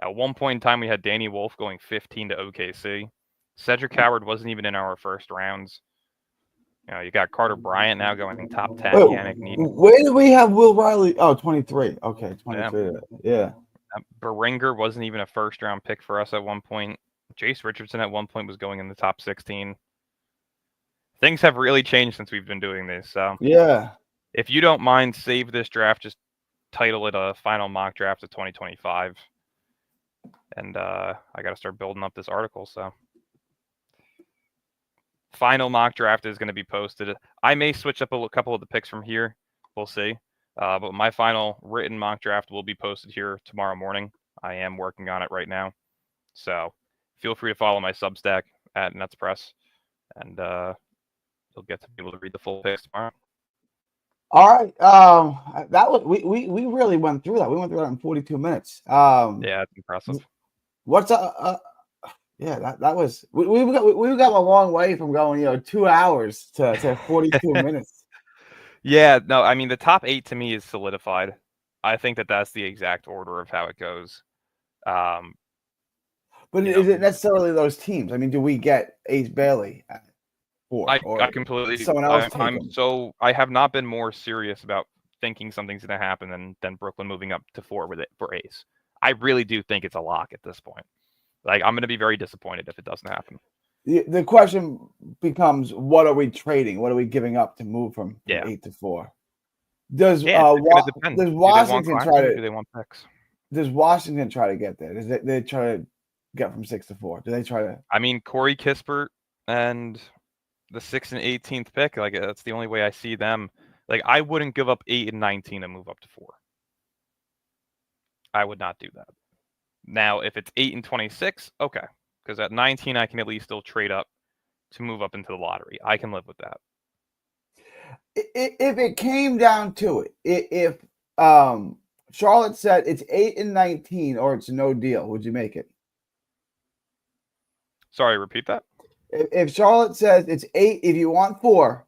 At one point in time, we had Danny Wolf going 15 to OKC. Cedric Howard wasn't even in our first rounds. You know, you got Carter Bryant now going top 10. Wait, Yannick Needham. where did we have Will Riley? Oh, 23. Okay, 23. Yeah. Beringer wasn't even a first round pick for us at one point. Jace Richardson at one point was going in the top 16. Things have really changed since we've been doing this. So yeah, if you don't mind, save this draft. Just title it a final mock draft of 2025. And I got to start building up this article. So final mock draft is going to be posted. I may switch up a couple of the picks from here. We'll see. But my final written mock draft will be posted here tomorrow morning. I am working on it right now. So feel free to follow my Substack at NetsPress. And you'll get to be able to read the full picks tomorrow. All right. That was we really went through that. We went through that in 42 minutes. Yeah, it's impressive. What's yeah, that was we got a long way from going 2 hours to 42 minutes. Yeah, no, I mean the top 8 to me is solidified. I think that's the exact order of how it goes. But is it necessarily those teams? I mean, do we get Ace Bailey at 4? I completely. Someone else. I have not been more serious about thinking something's going to happen than Brooklyn moving up to 4 for Ace. I really do think it's a lock at this point. Like, I'm going to be very disappointed if it doesn't happen. The question becomes, what are we trading? What are we giving up to move from 8 to 4? Does Washington try to? Do they want picks? Does Washington try to get there? Does they try to get from 6 to 4? Do they try to? I mean, Corey Kispert and the 6th and 18th pick. Like, that's the only way I see them. Like, I wouldn't give up 8 and 19 to move up to 4. I would not do that. Now, if it's 8 and 26, okay. Because at 19, I can at least still trade up to move up into the lottery. I can live with that. If it came down to it, if Charlotte said it's 8 and 19 or it's no deal, would you make it? Sorry, repeat that. If Charlotte says it's 8, if you want 4,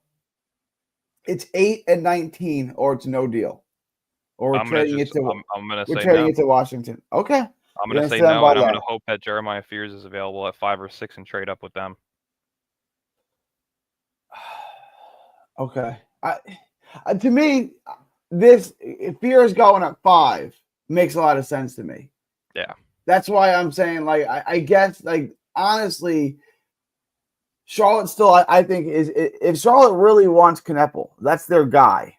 it's 8 and 19 or it's no deal. Or we're trading it to Washington. Okay. I'm going to say no, and I'm going to hope that Jeremiah Fears is available at 5 or 6 and trade up with them. Okay. To me, this Fears going at 5 makes a lot of sense to me. Yeah. That's why I'm saying, like, I guess, like, honestly, Charlotte still, I think, is if Charlotte really wants Knepel, that's their guy.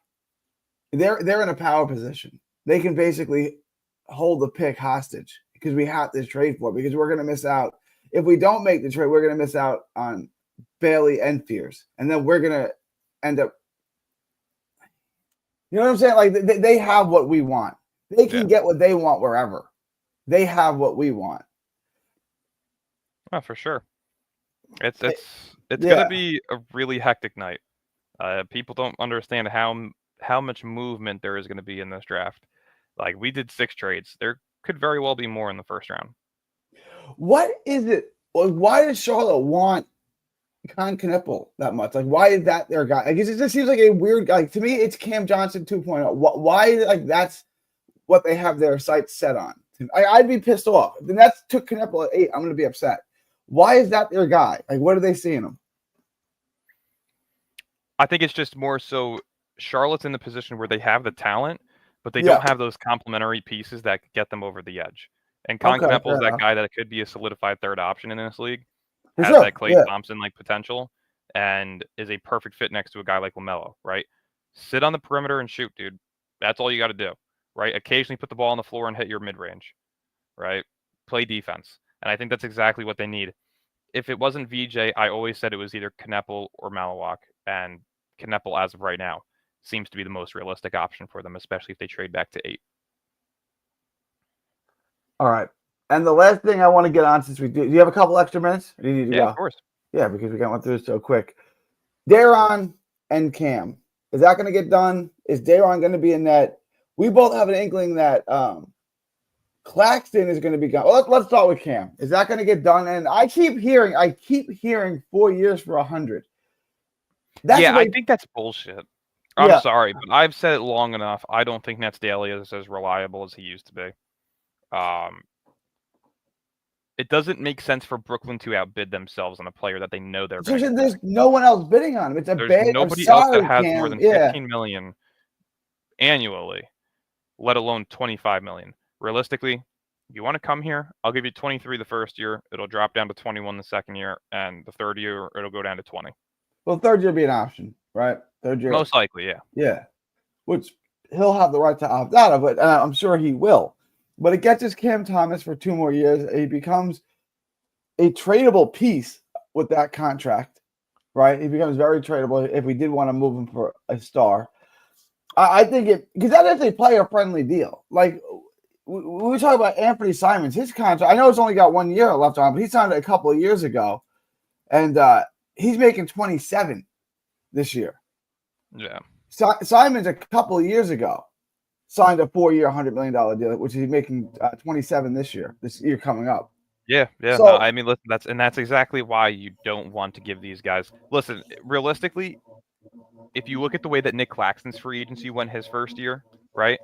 They're in a power position. They can basically hold the pick hostage because we have to trade for it, because we're going to miss out. If we don't make the trade, we're going to miss out on Bailey and Fears. And then we're going to end up, you know what I'm saying? Like, they have what we want. They can get what they want wherever. They have what we want. Oh, for sure. It's going to be a really hectic night. People don't understand how much movement there is going to be in this draft. Like, we did 6 trades. There could very well be more in the first round. What is it? Why does Charlotte want Con Knippel that much? Like, why is that their guy? Like, it just seems like a weird guy. Like, to me, it's Cam Johnson 2.0. Why, like, that's what they have their sights set on? I'd be pissed off. If the Nets took Knippel at 8, I'm going to be upset. Why is that their guy? Like, what do they see in him? I think it's just more so Charlotte's in the position where they have the talent, but they don't have those complementary pieces that could get them over the edge. And Con Knippel's that guy that could be a solidified third option in this league. Has that Klay Thompson like potential and is a perfect fit next to a guy like LaMelo, right? Sit on the perimeter and shoot, dude. That's all you got to do, right? Occasionally put the ball on the floor and hit your mid-range, right? Play defense. And I think that's exactly what they need. If it wasn't VJ, I always said it was either Kneppel or Malawak, and Kneppel, as of right now, seems to be the most realistic option for them, especially if they trade back to 8. All right. And the last thing I want to get on, since do you have a couple extra minutes? Or do you need to go? Of course. Yeah, because we got through it so quick. Daron and Cam, is that going to get done? Is Daron going to be in that? We both have an inkling that Claxton is going to be gone. Well, let's start with Cam. Is that going to get done? And I keep hearing 4 years for 100. I think that's bullshit. I'm sorry, but I've said it long enough. I don't think Nets Daily is as reliable as he used to be. It doesn't make sense for Brooklyn to outbid themselves on a player that they know they're going to. There's no one else bidding on him. It's There's nobody else that has more than $15 million annually, let alone $25 million. Realistically, if you want to come here, I'll give you 23 the first year. It'll drop down to 21 the second year, and the third year it'll go down to 20. Well, third year will be an option, right? Third year, most likely, yeah. Yeah, which he'll have the right to opt out of it, and I'm sure he will. But it gets us Cam Thomas for 2 more years. He becomes a tradable piece with that contract, right? He becomes very tradable if we did want to move him for a star. I think because that is a player-friendly deal. Like, we talk about Anthony Simons, his contract. I know it's only got 1 year left on, but he signed it a couple of years ago, and he's making 27 this year. Yeah. Simons a couple of years ago signed a 4-year, $100 million deal, which he's making 27 this year coming up. Yeah. So, no, I mean, listen, that's exactly why you don't want to give these guys. Listen, realistically, if you look at the way that Nick Claxton's free agency went his first year, right?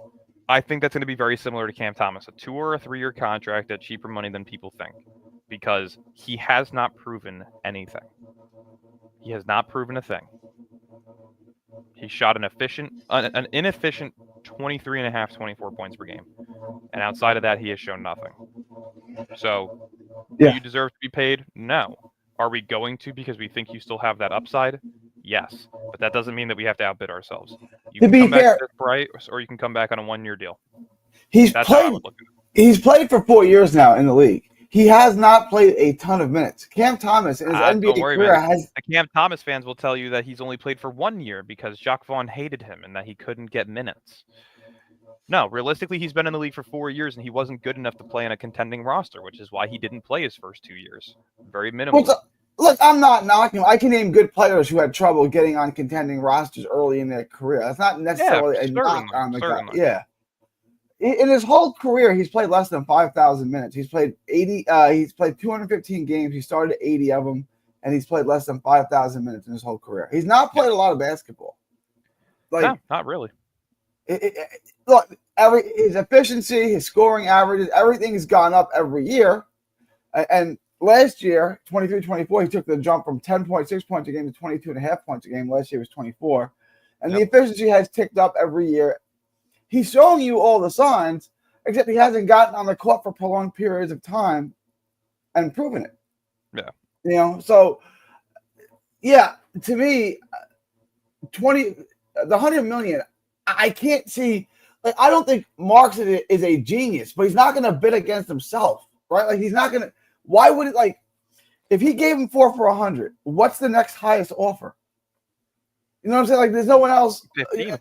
I think that's going to be very similar to Cam Thomas, a 2 or a 3-year contract at cheaper money than people think, because he has not proven anything. He has not proven a thing. He shot an inefficient 23.5, 24 points per game. And outside of that, he has shown nothing. So, do you deserve to be paid? No. Are we going to because we think you still have that upside? Yes. But that doesn't mean that we have to outbid ourselves. You can come back this price, or you can come back on a 1-year deal. He's played for 4 years now in the league. He has not played a ton of minutes. Cam Thomas in his NBA career has. The Cam Thomas fans will tell you that he's only played for 1 year because Jacques Vaughn hated him and that he couldn't get minutes. No, realistically, he's been in the league for 4 years and he wasn't good enough to play on a contending roster, which is why he didn't play his first 2 years. Very minimal. Look, I'm not knocking him. I can name good players who had trouble getting on contending rosters early in their career. That's not necessarily a knock on the guy. Yeah. In his whole career, he's played less than 5,000 minutes. He's played 80. He's played 215 games. He started 80 of them, and he's played less than 5,000 minutes in his whole career. He's not played a lot of basketball. No, not really. Look, his efficiency, his scoring averages, everything has gone up every year. And last year, 23-24, he took the jump from 10.6 points a game to 22.5 points a game. Last year was 24. And the efficiency has ticked up every year. He's showing you all the signs, except he hasn't gotten on the court for prolonged periods of time and proven it. Yeah. So, yeah, to me, the $100 million, I can't see. Like, I don't think Marks is a genius, but he's not going to bid against himself, right? Like, he's not going to. Why would it, like, if he gave him 4 for 100, what's the next highest offer? You know what I'm saying? Like, there's no one else. 15.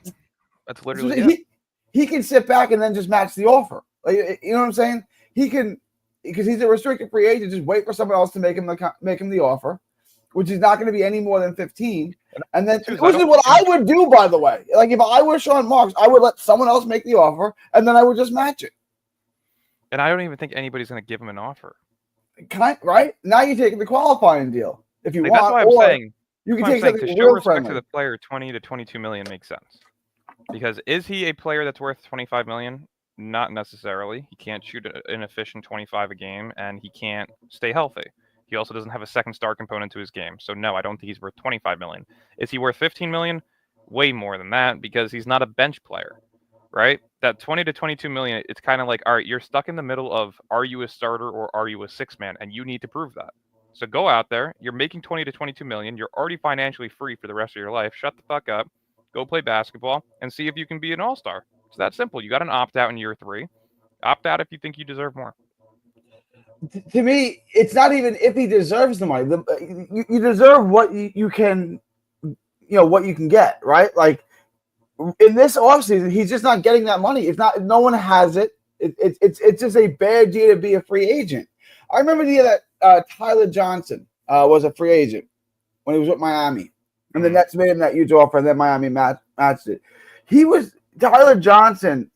That's literally he can sit back and then just match the offer. Like, you know what I'm saying? He can, because he's a restricted free agent, just wait for someone else to make him the offer, which is not going to be any more than 15. And then, which is what I would do, by the way. Like, if I were Sean Marks, I would let someone else make the offer, and then I would just match it. And I don't even think anybody's going to give him an offer. Right? Now you're taking the qualifying deal if you Like, want, that's why I'm or saying. you can That's why I'm take saying to something show real respect to friendly. the player, 20 to 22 million makes sense. Because is he a player that's worth 25 million? Not necessarily. He can't shoot an efficient 25 a game, and he can't stay healthy. He also doesn't have a second star component to his game. So no, I don't think he's worth 25 million. Is he worth 15 million? Way more than that, because he's not a bench player, right? That 20 to 22 million, it's kind of like, all right, you're stuck in the middle of, are you a starter or are you a six man? And you need to prove that. So go out there. You're making 20 to 22 million. You're already financially free for the rest of your life. Shut the fuck up. Go play basketball and see if you can be an all-star. It's that simple. You got an opt-out in year 3. Opt out if you think you deserve more. To me, it's not even if he deserves the money. You deserve what you can, what you can get, right? Like in this offseason, he's just not getting that money. It's not. No one has it. It's just a bad year to be a free agent. I remember the year that Tyler Johnson was a free agent when he was with Miami, and the Nets made him that huge offer, and then Miami matched it. Tyler Johnson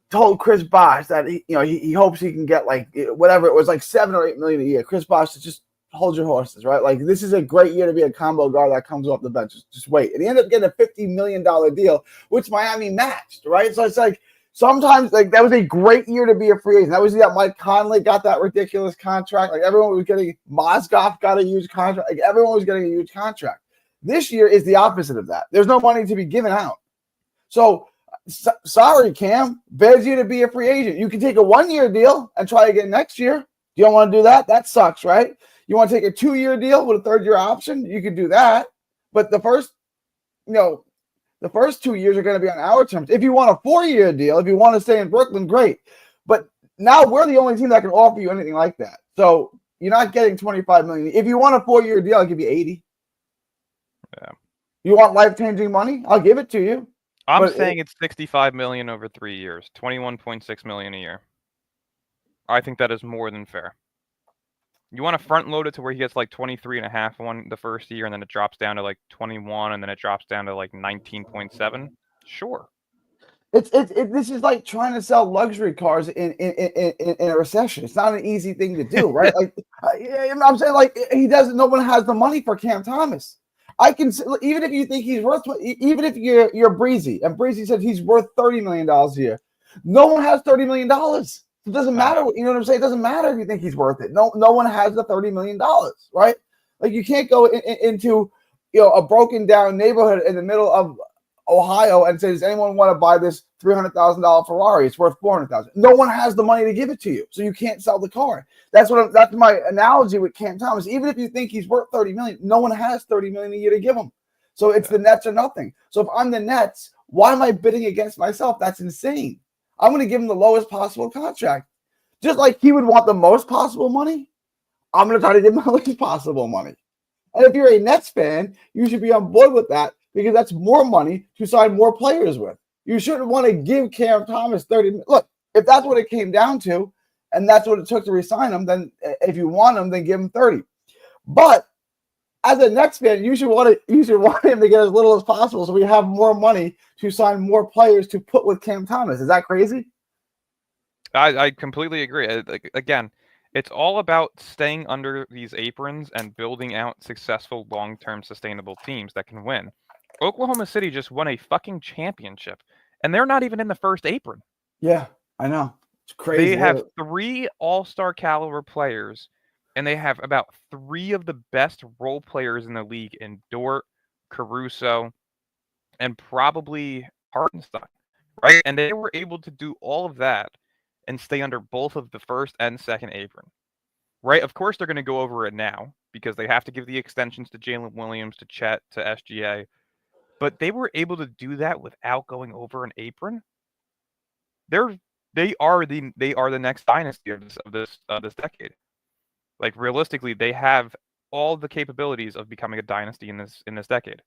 told Chris Bosh that he hopes he can get like whatever it was, like $7 or $8 million a year. Chris Bosh said, just hold your horses, right? Like this is a great year to be a combo guard that comes off the bench. Just wait. And he ended up getting a $50 million deal, which Miami matched, right? So it's like sometimes like that was a great year to be a free agent. That was that Mike Conley got that ridiculous contract. Like everyone was getting, Mozgov got a huge contract. Like everyone was getting a huge contract. This year is the opposite of that. There's no money to be given out. So sorry, Cam. Bad year to be a free agent. You can take a 1-year deal and try again next year. You don't want to do that? That sucks, right? You want to take a 2-year deal with a 3rd-year option? You can do that. But the first 2 years are going to be on our terms. If you want a 4-year deal, if you want to stay in Brooklyn, great. But now we're the only team that can offer you anything like that. So you're not getting $25 million. If you want a 4-year deal, I'll give you $80. Yeah. You want life-changing money? I'll give it to you. I'm saying it's $65 million over 3 years, $21.6 million a year. I think that is more than fair. You want to front load it to where he gets like 23.5 the first year, and then it drops down to like 21, and then it drops down to like 19.7. Sure. This is like trying to sell luxury cars in a recession. It's not an easy thing to do, right? Like I'm saying, like no one has the money for Cam Thomas. I can, even if you think he's worth, even if you're Breezy, and Breezy said he's worth $30 million a year, no one has $30 million. It doesn't matter. You know what I'm saying? It doesn't matter if you think he's worth it. No one has the $30 million, right? Like you can't go into a broken down neighborhood in the middle of Ohio and say, does anyone want to buy this $300,000 Ferrari? It's worth $400,000. No one has the money to give it to you, so you can't sell the car. That's my analogy with Cam Thomas. Even if you think he's worth $30 million, no one has $30 million a year to give him. So it's the Nets or nothing. So if I'm the Nets, why am I bidding against myself? That's insane. I'm going to give him the lowest possible contract. Just like he would want the most possible money, I'm going to try to give him the least possible money. And if you're a Nets fan, you should be on board with that, because that's more money to sign more players with. You shouldn't want to give Cam Thomas 30. Look, if that's what it came down to, and that's what it took to re-sign him, then if you want him, then give him 30. But as a Nets fan, you should want him to get as little as possible, so we have more money to sign more players to put with Cam Thomas. Is that crazy? I completely agree. Again, it's all about staying under these aprons and building out successful, long-term, sustainable teams that can win. Oklahoma City just won a fucking championship, and they're not even in the first apron. Yeah, I know. It's crazy. They have 3 all-star caliber players, and they have about 3 of the best role players in the league in Dort, Caruso, and probably Hartenstein, right? And they were able to do all of that and stay under both of the first and second apron, right? Of course, they're going to go over it now because they have to give the extensions to Jalen Williams, to Chet, to SGA. But they were able to do that without going over an apron. They are the next dynasty of this decade. Like realistically, they have all the capabilities of becoming a dynasty in this decade,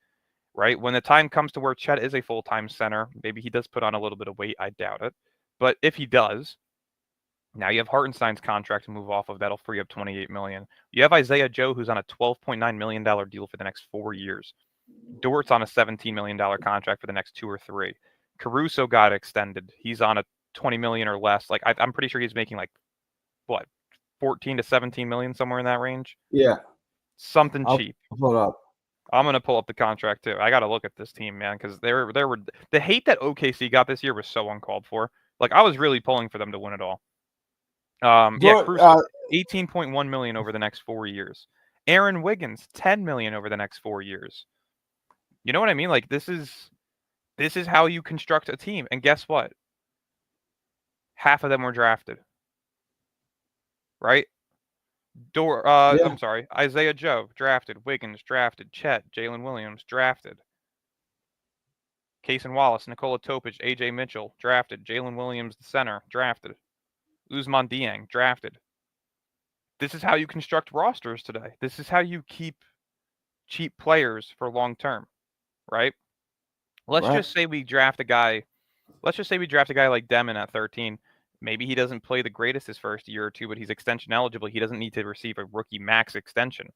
right? When the time comes to where Chet is a full-time center, maybe he does put on a little bit of weight. I doubt it, but if he does, now you have Hartenstein's contract to move off of. That'll free up $28 million. You have Isaiah Joe, who's on a $12.9 million deal for the next 4 years. Dort's on a $17 million contract for the next 2 or 3. Caruso got extended. He's on a 20 million or less. Like I'm pretty sure he's making like what 14 to 17 million, somewhere in that range. Yeah, Something I'll cheap. pull it up. I'm gonna pull up the contract too. I got to look at this team, man, because there were the hate that OKC got this year was so uncalled for. Like I was really pulling for them to win it all. Yeah, Caruso, 18.1 million over the next 4 years. Aaron Wiggins, 10 million over the next 4 years. You know what I mean? Like this is how you construct a team. And guess what? Half of them were drafted. Right? Yeah. I'm sorry. Isaiah Joe, drafted. Wiggins, drafted. Chet, Jalen Williams, drafted. Cason Wallace, Nikola Topic, AJ Mitchell, drafted. Jalen Williams, the center, drafted. Ousmane Dieng, drafted. This is how you construct rosters today. This is how you keep cheap players for long term, right? Let's Right. just say we draft a guy. Let's just say we draft a guy like Demon at 13. Maybe he doesn't play the greatest his first year or two, but he's extension eligible. He doesn't need to receive a rookie max extension,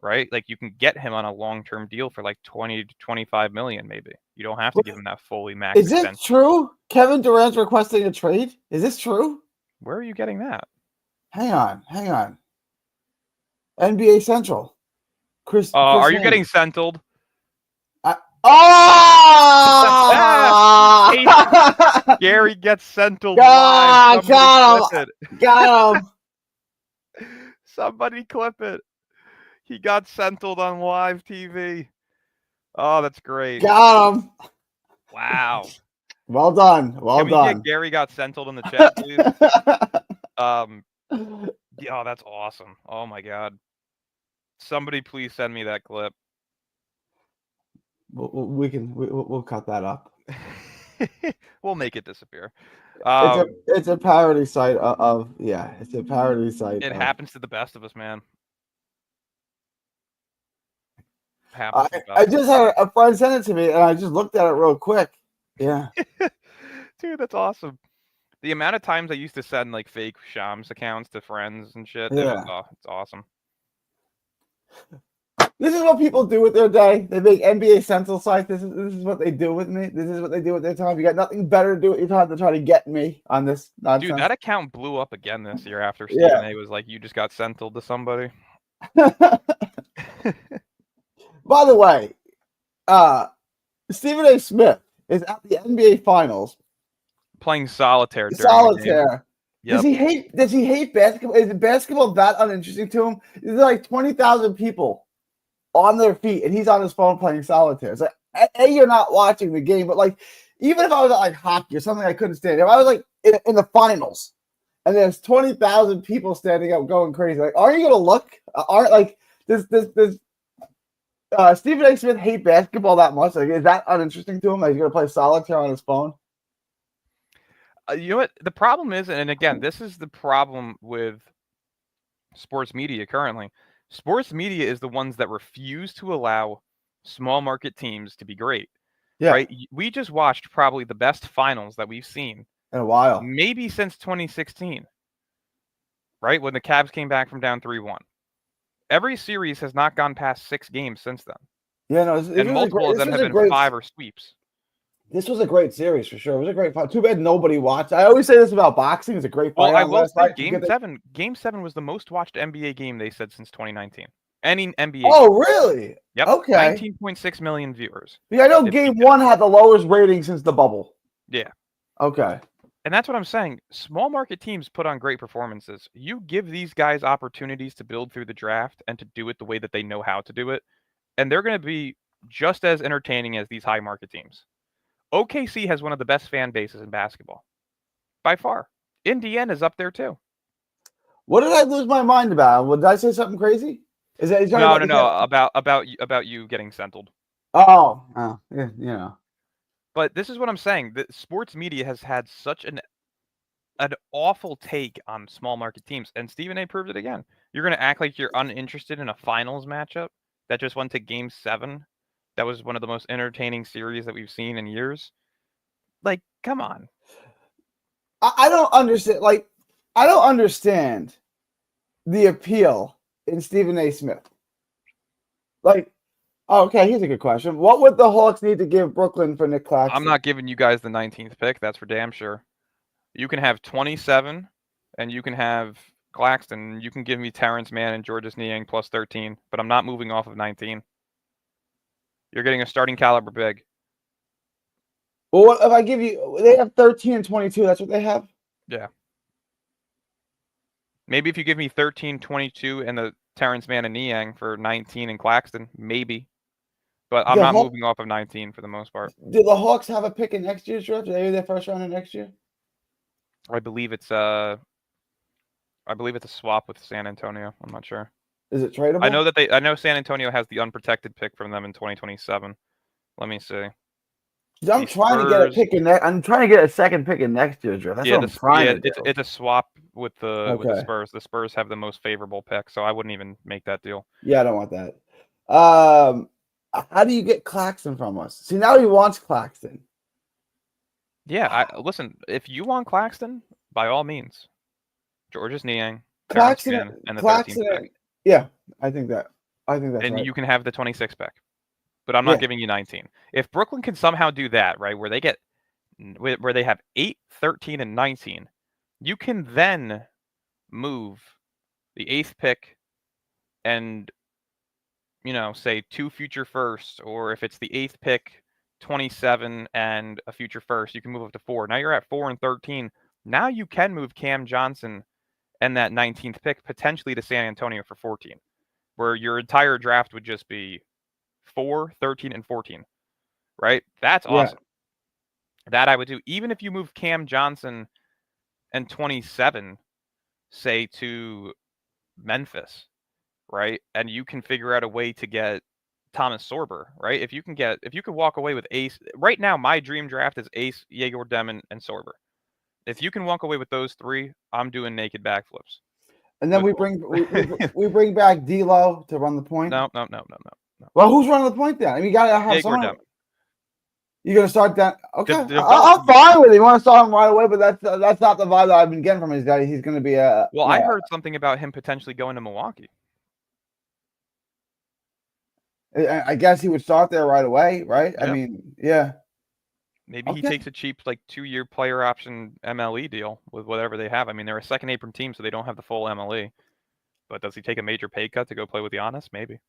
right? Like you can get him on a long-term deal for like 20 to 25 million, maybe. You don't have to give him that fully max Is extension. this true? Kevin Durant's requesting a trade? Is this true? Where are you getting that? Hang on. NBA Central. Chris Are you Haynes. getting settled? Oh! Gary gets settled God, live. got him. Got him. Somebody clip it. He got settled on live TV. Oh, that's great. Got him. Wow. Well done. Well Can we done. get Gary got settled in the chat, please? Yeah, that's awesome. Oh my God. Somebody please send me that clip. We'll cut that up. We'll make it disappear. It's a parody site it's a parody site. It happens to the best of us, man. I just had a friend send it to me, and I just looked at it real quick. Yeah. Dude, that's awesome. The amount of times I used to send like fake Shams accounts to friends and shit. Yeah. It's awesome. This is what people do with their day. They make NBA Central sites. This is what they do with me. This is what they do with their time. You got nothing better to do with your time to try to get me on this nonsense. Dude, that account blew up again this year after Stephen A was like, you just got settled to somebody. By the way, Stephen A. Smith is at the NBA Finals playing solitaire. Solitaire. Yep. Does he hate basketball? Is basketball that uninteresting to him? There's like 20,000 people on their feet, and he's on his phone playing solitaire. It's like, you're not watching the game, but like, even if I was at like hockey or something, I couldn't stand. If I was like in the finals, and there's 20,000 people standing up going crazy, like, are you gonna look? Does Stephen A. Smith hate basketball that much? Like, is that uninteresting to him? Like, he's gonna play solitaire on his phone? You know what the problem is, and again, this is the problem with sports media currently. Sports media is the ones that refuse to allow small market teams to be great. Yeah. Right? We just watched probably the best finals that we've seen in a while, maybe since 2016. Right, when the Cavs came back from down 3-1. Every series has not gone past 6 games since then. Yeah, no, and multiple of them have been 5 or sweeps. This was a great series for sure. It was a great fight. Too bad nobody watched. I always say this about boxing. It's a great fight. Well, I will say Game 7 was the most watched NBA game, they said, since 2019. Any NBA game. Really? Yep. Okay. 19.6 million viewers. Yeah, I know Game 1 had the lowest rating since the bubble. Yeah. Okay. And that's what I'm saying. Small market teams put on great performances. You give these guys opportunities to build through the draft and to do it the way that they know how to do it, and they're going to be just as entertaining as these high market teams. OKC has one of the best fan bases in basketball, by far. Indiana's up there too. What did I lose my mind about? Did I say something crazy? Is that no? About you getting settled. Oh, yeah, you know. But this is what I'm saying. The sports media has had such an awful take on small market teams, and Stephen A. proved it again. You're going to act like you're uninterested in a finals matchup that just went to Game 7. That was one of the most entertaining series that we've seen in years. Like, come on. I don't understand. Like, I don't understand the appeal in Stephen A. Smith. Like, okay, here's a good question. What would the Hawks need to give Brooklyn for Nick Claxton? I'm not giving you guys the 19th pick. That's for damn sure. You can have 27, and you can have Claxton. You can give me Terrence Mann and Georges Niang plus 13, but I'm not moving off of 19. You're getting a starting caliber big. Well, what if I give you? They have 13 and 22. That's what they have. Yeah. Maybe if you give me 13, 22, and the Terrence Mann and Niang for 19 and Claxton, maybe. But I'm not moving off of 19 for the most part. Do the Hawks have a pick in next year's draft? Do they have their first round in next year? I believe it's a swap with San Antonio. I'm not sure. Is it tradable? I know San Antonio has the unprotected pick from them in 2027. Let me see. I'm trying to get a pick in that. I'm trying to get a second pick in next year's draft. That's what I'm trying to do. It's a swap with the Spurs. The Spurs have the most favorable pick, so I wouldn't even make that deal. Yeah, I don't want that. How do you get Claxton from us? See, now he wants Claxton. Yeah, listen. If you want Claxton, by all means, Georges Niang, Claxton, and the Claxton. 13th pick. Yeah, I think that's and right. You can have the 26th pick, but I'm not giving you 19. If Brooklyn can somehow do that, right, where they have 8, 13, and 19, you can then move the 8th pick and, say 2 future firsts, or if it's the 8th pick, 27 and a future first, you can move up to 4. Now you're at 4 and 13. Now you can move Cam Johnson and that 19th pick potentially to San Antonio for 14, where your entire draft would just be 4, 13, and 14, right? That's awesome. That I would do. Even if you move Cam Johnson and 27, say, to Memphis, right? And you can figure out a way to get Thomas Sorber, right? If you could walk away with Ace. Right now, my dream draft is Ace, Yegor Demon, and Sorber. If you can walk away with those 3, I'm doing naked backflips. And then we bring back D'Lo to run the point. No. Well, who's running the point then? I mean, you gotta have Yegor Demon. You're gonna start that? Okay, I'm fine with it. You want to start him right away, but that's not the vibe that I've been getting from his guy. He's gonna be a. Well, I heard something about him potentially going to Milwaukee. I guess he would start there right away, right? Yeah. I mean, yeah. Maybe he takes a cheap 2-year player option MLE deal with whatever they have. I mean, they're a second apron team, so they don't have the full MLE. But does he take a major pay cut to go play with Giannis? Maybe.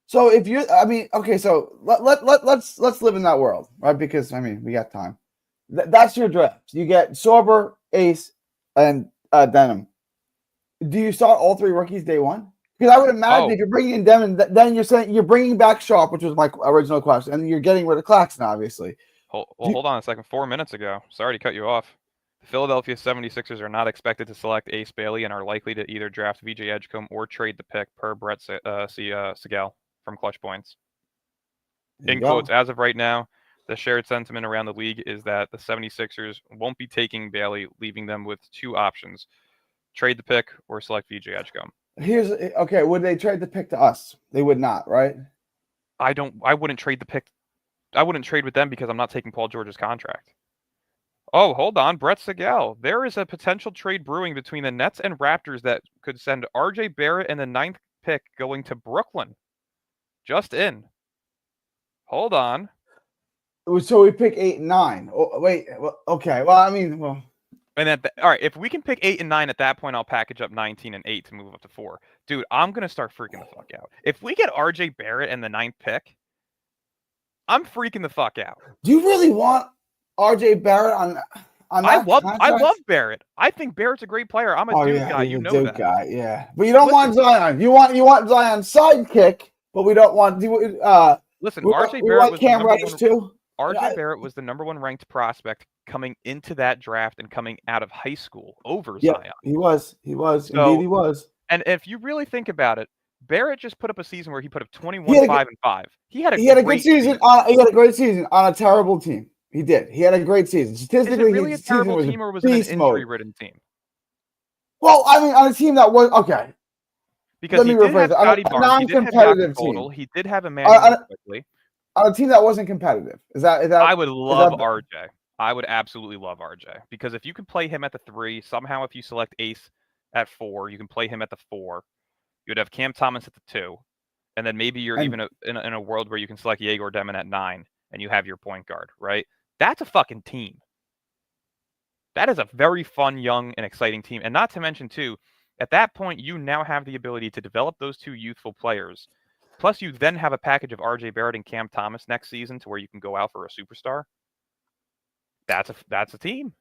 So if you're, I mean, okay, so let's live in that world, right? Because I mean, we got time. That's your draft. You get Sorber, Ace, and Denham. Do you start all 3 rookies day one? Because I would imagine if you're bringing in Denham, then you're saying you're bringing back Sharp, which was my original question, and you're getting rid of Claxton, obviously. Hold on a second. 4 minutes ago. Sorry to cut you off. The Philadelphia 76ers are not expected to select Ace Bailey and are likely to either draft VJ Edgecombe or trade the pick per Brett Segal from Clutch Points. In quotes, as of right now, the shared sentiment around the league is that the 76ers won't be taking Bailey, leaving them with 2 options. Trade the pick or select VJ Edgecombe. Would they trade the pick to us? They would not, right? I wouldn't trade the pick. I wouldn't trade with them because I'm not taking Paul George's contract. Oh, hold on. Brett Segal. There is a potential trade brewing between the Nets and Raptors that could send RJ Barrett and the 9th pick going to Brooklyn. Just in. Hold on. So we pick 8 and 9. Oh, wait. Okay. Well, I mean, well. And all right, if we can pick 8 and 9 at that point, I'll package up 19 and 8 to move up to 4. Dude, I'm going to start freaking the fuck out. If we get RJ Barrett and the 9th pick, I'm freaking the fuck out. Do you really want RJ Barrett on that I love Barrett. I think Barrett's a great player. I'm a Duke guy. You know that. Guy, yeah. But you don't want Zion. You want Zion's sidekick, but we don't want listen, RJ Barrett was Cam Reddish too. RJ Barrett was the #1 ranked prospect coming into that draft and coming out of high school over Zion. He was. Indeed, he was. And if you really think about it, Barrett just put up a season where he put up 21, 5, and 5. He had a great season. He had a great season on a terrible team. He did. He had a great season. Statistically, is it really a terrible team, or was it an injury-ridden team? Well, I mean, on a team that was okay. Because he did have Scotty Barnes, he did have Jakob Poeltl, he did have Emmanuel quickly. On a team that wasn't competitive. Is that? I would love RJ. I would absolutely love RJ because if you can play him at the 3, somehow if you select Ace at 4, you can play him at the 4. You would have Cam Thomas at the 2, and then maybe you're even in a world where you can select Yegor Demon at 9, and you have your point guard, right? That's a fucking team. That is a very fun, young, and exciting team. And not to mention, too, at that point, you now have the ability to develop those two youthful players. Plus, you then have a package of R.J. Barrett and Cam Thomas next season to where you can go out for a superstar. That's a team.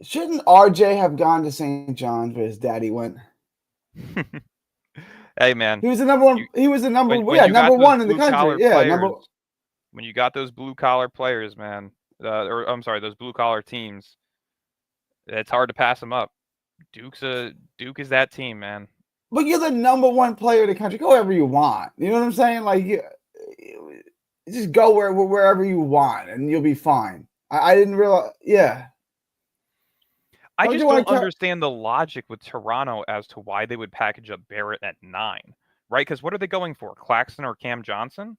Shouldn't RJ have gone to St. John's where his daddy went? Hey, man. He was the number one. He was the number when number one in the country. Yeah, players, when you got those blue collar players, man, or I'm sorry, those blue collar teams, it's hard to pass them up. Duke is that team, man. But you're the number one player in the country. Go wherever you want. You know what I'm saying? Like, you just go wherever you want, and you'll be fine. I didn't realize. Yeah. I just don't understand the logic with Toronto as to why they would package up Barrett at 9, right? Because what are they going for? Claxton or Cam Johnson?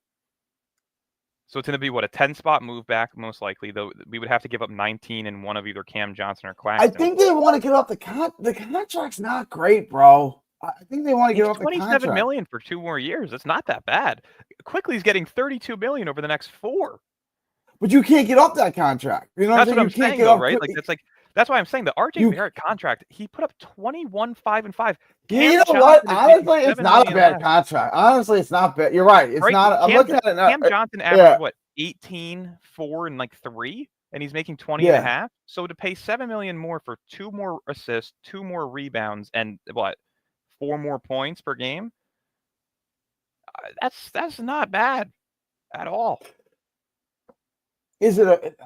So it's going to be, what, a 10-spot move back, most likely, though we would have to give up 19 in one of either Cam Johnson or Claxton. I think they want to get off the contract's not great, bro. I think they want to get off the contract. $27 million for 2 more years. That's not that bad. Quickly's getting $32 million over the next 4. But you can't get off that contract. You know that's what I'm saying, though, right? That's why I'm saying the RJ Barrett contract, he put up 21, 5, and 5. You know what? Honestly, it's not a bad contract. Honestly, it's not bad. You're right. It's not. I'm looking at it now. Cam Johnson averaged, what, 18, 4, and 3? And he's making 20 and a half. So to pay $7 million more for 2 more assists, 2 more rebounds, and what, 4 more points per game? That's not bad at all. Is it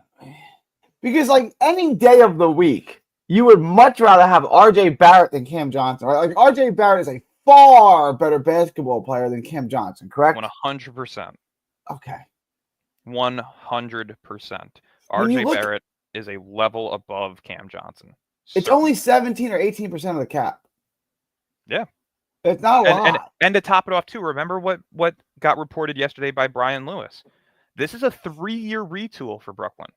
because, like, any day of the week, you would much rather have RJ Barrett than Cam Johnson, right? Like, RJ Barrett is a far better basketball player than Cam Johnson, correct? 100%. Okay. 100%. RJ Barrett is a level above Cam Johnson. It's only 17 or 18% of the cap. Yeah. It's not a lot. And to top it off, too, remember what got reported yesterday by Brian Lewis? This is a 3-year retool for Brooklyn.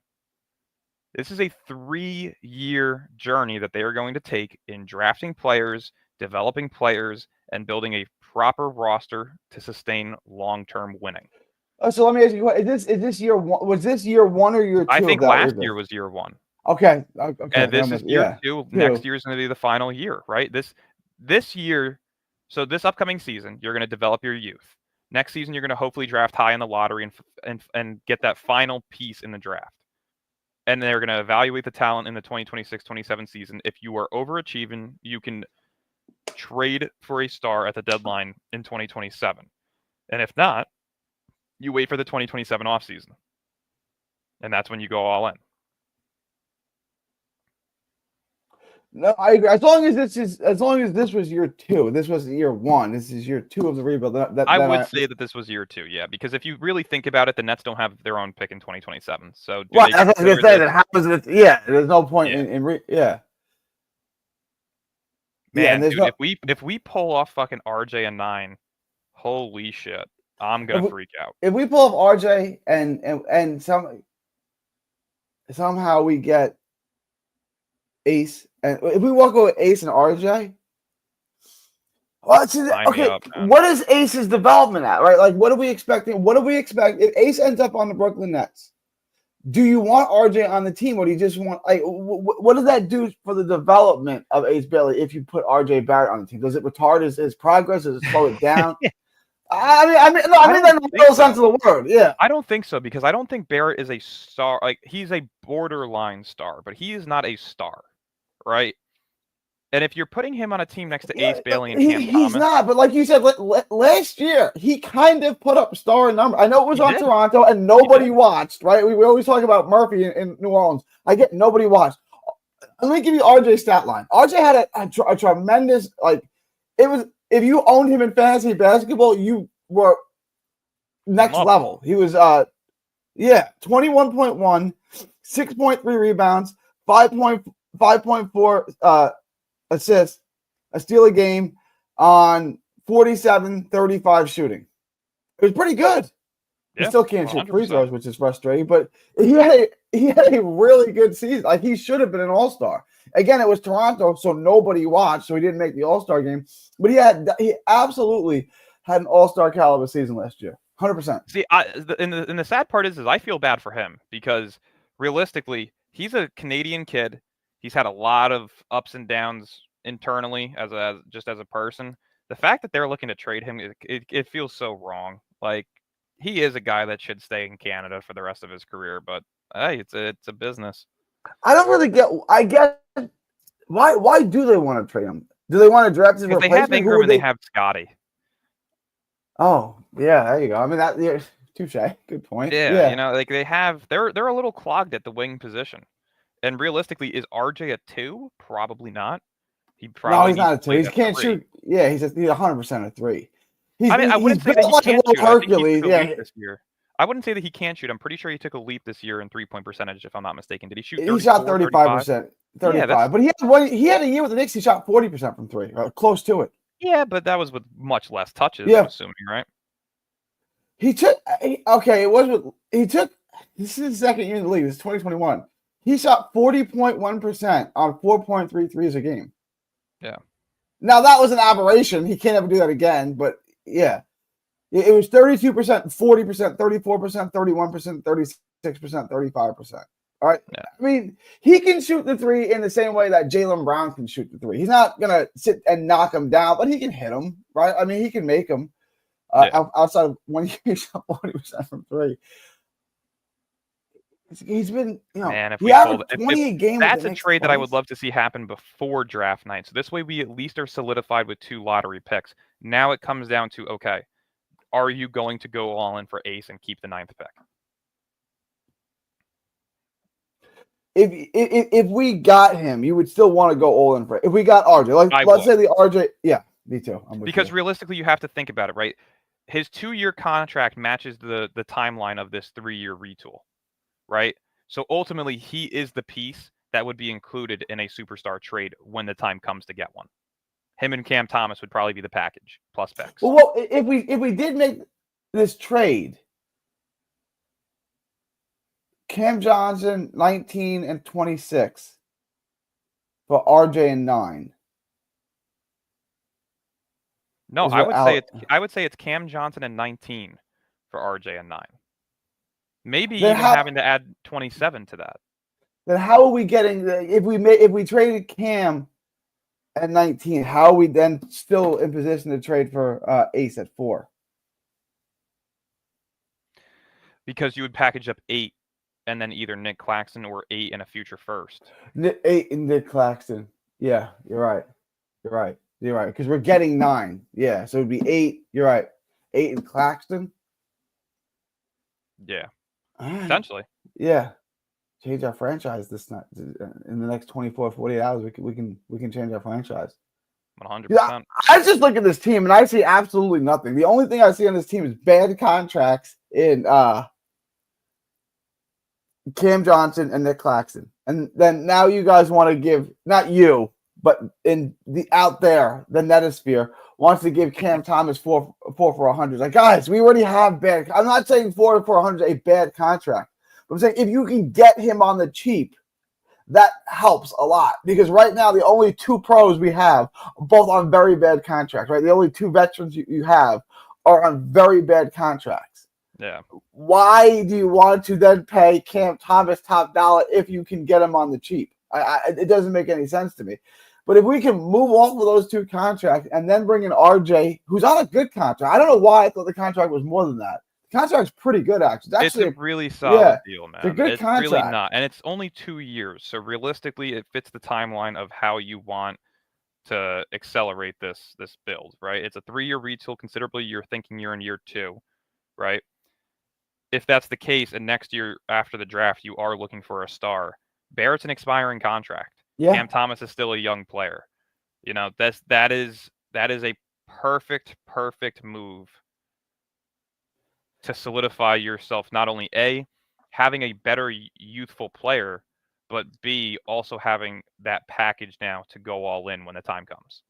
This is a 3-year journey that they are going to take in drafting players, developing players, and building a proper roster to sustain long-term winning. Oh, so let me ask you, is this year one? Was this year 1 or year 2? I think last year was year 1. Okay. And this is year 2. Next year is going to be the final year, right? This year, so this upcoming season, you're going to develop your youth. Next season, you're going to hopefully draft high in the lottery and get that final piece in the draft. And they're going to evaluate the talent in the 2026-27 season. If you are overachieving, you can trade for a star at the deadline in 2027. And if not, you wait for the 2027 offseason. And that's when you go all in. No, I agree. As long as this was year 2, this was year 1. This is year 2 of the rebuild. I would say that this was year 2, yeah, because if you really think about it, the Nets don't have their own pick in 2027. So, well, that's what I was gonna say. That happens. Yeah, there's no point in yeah. Man, dude, if we pull off fucking RJ and 9, holy shit, I'm gonna freak out. If we pull off RJ and somehow we get Ace, and if we walk over Ace and RJ, well, okay. What is Ace's development at, right? Like, what are we expecting? What do we expect if Ace ends up on the Brooklyn Nets? Do you want RJ on the team, or do you just want, like, what does that do for the development of Ace Bailey if you put RJ Barrett on the team? Does it retard his progress? Does it slow it down? I mean that in the real sense of the word. Yeah, I don't think so, because I don't think Barrett is a star. Like, he's a borderline star, but he is not a star, right? And if you're putting him on a team next to Ace Bailey and Cam Thomas, he's not. But like you said, last year he kind of put up star number. I know it was on Toronto and nobody watched. Right? We always talk about Murphy in New Orleans. I get nobody watched. Let me give you RJ's stat line. RJ had a tremendous, like, it was, if you owned him in fantasy basketball, you were next level. He was 21.1, 6.3 rebounds, 5.4 assists, a steal a game on 47-35 shooting. It was pretty good. He still can't shoot free throws, which is frustrating, but he had a really good season. Like, he should have been an all-star. Again, it was Toronto, so nobody watched, so he didn't make the all-star game. But he absolutely had an all-star caliber season last year. 100%. See, and the sad part is I feel bad for him, because realistically, he's a Canadian kid. He's had a lot of ups and downs internally just as a person. The fact that they're looking to trade him, it feels so wrong. Like, he is a guy that should stay in Canada for the rest of his career, but hey, it's a business. I don't really get. I guess why do they want to trade him? Do they want to draft his Because they have replacement? Who Ingram would and they they? have Scotty. Oh, yeah, there you go. I mean that. Yeah, touche. Good point. Yeah, Yeah. like they're a little clogged at the wing position. And realistically, is RJ a 2? Probably not. He No, probably he's needs not to a two. play He the can't 3. shoot. Yeah, he's 100% a three. I mean, I He's wouldn't say that built he like a can't little shoot. I think he Hercules. took a Yeah. leap this year. I wouldn't say that he can't shoot. I'm pretty sure he took a leap this year in 3-point percentage, if I'm not mistaken. Did he shoot He shot 34, 35? 35%. Yeah, 35. But he had a year with the Knicks. He shot 40% from three, or close to it. yeah, but that was with much less touches, Yeah. I'm assuming, right? He took okay. It was with he took. This is his second year in the league. This is 2021. He shot 40.1% on 4.3 threes a game. Yeah. Now that was an aberration. He can't ever do that again. But yeah, it was 32%, 40%, 34%, 31%, 36%, 35%. All right. Yeah. I mean, he can shoot the three in the same way that Jaylen Brown can shoot the three. He's not gonna sit and knock him down, but he can hit him, right? I mean, he can make them. Outside of when he shot 40% from three. He's been, Man, if he we averaged pulled, 20 a game. that's a trade that I would love to see happen before draft night. So this way we at least are solidified with 2 lottery picks. Now it comes down to, okay, are you going to go all in for Ace and keep the 9th pick? If we got him, you would still want to go all in for it. If we got RJ, let's say the RJ, yeah, me too. Because realistically, you have to think about it, right? His 2-year contract matches the timeline of this 3-year retool, right? So ultimately, he is the piece that would be included in a superstar trade when the time comes to get one. Him and Cam Thomas would probably be the package plus picks. Well, if we did make this trade, Cam Johnson 19 and 26 for RJ and 9. No, I would say it's Cam Johnson and 19 for RJ and 9. Maybe even having to add 27 to that. Then how are we getting if we traded Cam at 19? How are we then still in position to trade for Ace at 4? Because you would package up 8 and then either Nick Claxton or 8 and a future first. 8 and Nick Claxton. Yeah, you're right. Because we're getting 9. Yeah, so it'd be 8. You're right. 8 and Claxton. Yeah, right. Essentially. Yeah, change our franchise this night in the next 24, 48 hours. We can change our franchise. 100%. Yeah, I just look at this team and I see absolutely nothing. The only thing I see on this team is bad contracts in Cam Johnson and Nick Claxton. And then now you guys want to give, not you, but in the out there, the Netosphere wants to give Cam Thomas 4 for 100. Like, guys, we already have bad. I'm not saying 4 for 100 is a bad contract, but I'm saying if you can get him on the cheap, that helps a lot. Because right now, the only 2 pros we have are both on very bad contracts, right? The only 2 veterans you have are on very bad contracts. Yeah. Why do you want to then pay Cam Thomas top dollar if you can get him on the cheap? It doesn't make any sense to me. But if we can move off of those 2 contracts and then bring in RJ, who's on a good contract. I don't know why I thought the contract was more than that. The contract's pretty good, actually. It's a really solid deal, man. It's a good contract. Really not. And it's only 2 years. So realistically, it fits the timeline of how you want to accelerate this build, right? It's a 3-year retool. Considerably, you're thinking you're in year 2, right? If that's the case, and next year after the draft, you are looking for a star, Barrett's an expiring contract. Yeah. Cam Thomas is still a young player. That is a perfect move to solidify yourself. Not only A, having a better youthful player, but B, also having that package now to go all in when the time comes.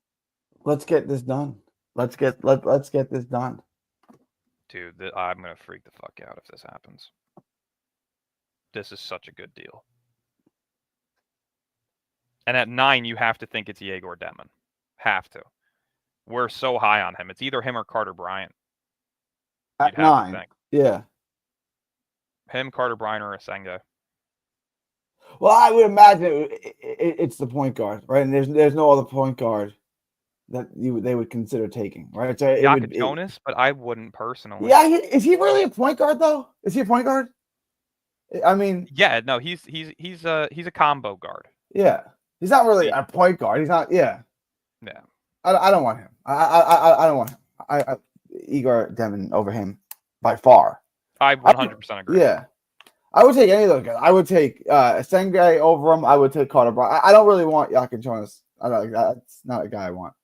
Let's get this done. Let's get this done. Dude, I'm gonna freak the fuck out if this happens. This is such a good deal. And at 9, you have to think it's Yegor Detman. Have to. We're so high on him. It's either him or Carter Bryant. At 9, yeah. Him, Carter Bryant, or Asenga. Well, I would imagine it's the point guard, right? And there's no other point guard that they would consider taking, right? So it would. Jonas, but I wouldn't personally. Yeah, is he really a point guard though? Is he a point guard? I mean, Yeah, no, he's a combo guard. yeah, he's not really a point guard. He's not. Yeah, yeah. I don't want him. I don't want him. Igor Demon over him by far. I 100% agree. Yeah, I would take any of those guys. I would take Sengay over him. I would take Carter Brown. I don't really want Jokic Jonas. That's not a guy I want.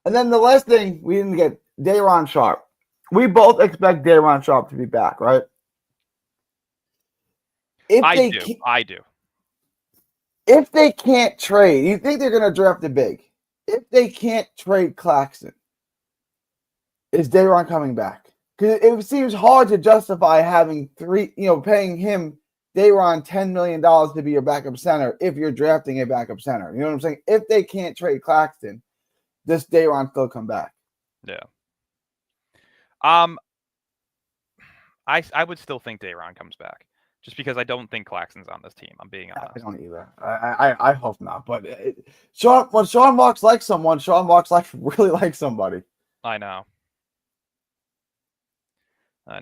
And then the last thing, we didn't get Day'Ron Sharpe. We both expect Day'Ron Sharpe to be back, right? I do. If they can't trade, you think they're going to draft a big? If they can't trade Claxton, is Day'Ron coming back? Because it seems hard to justify having paying him Day'Ron $10 million to be your backup center if you're drafting a backup center. You know what I'm saying? If they can't trade Claxton, does Day'Ron still come back? Yeah. I would still think Day'Ron comes back, just because I don't think Claxton's on this team. I'm being honest. I don't either. I hope not. But when Sean Marks likes someone, Sean Marks really likes somebody. I know. Oh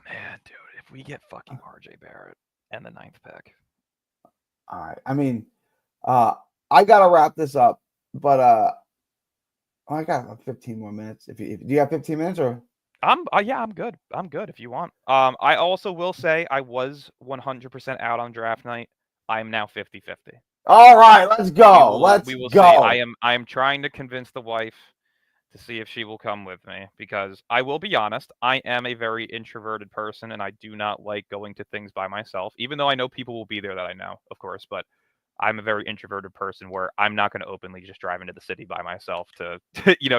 man, dude, if we get fucking RJ Barrett and the 9th pick. All right. I mean, I gotta wrap this up, but I got like 15 more minutes. Do you have 15 minutes or? I'm good. I'm good if you want. I also will say I was 100% out on draft night. I am now 50-50. All right, let's go. We will go. See. I am trying to convince the wife to see if she will come with me, because I will be honest, I am a very introverted person and I do not like going to things by myself, even though I know people will be there that I know, of course, but I'm a very introverted person where I'm not going to openly just drive into the city by myself to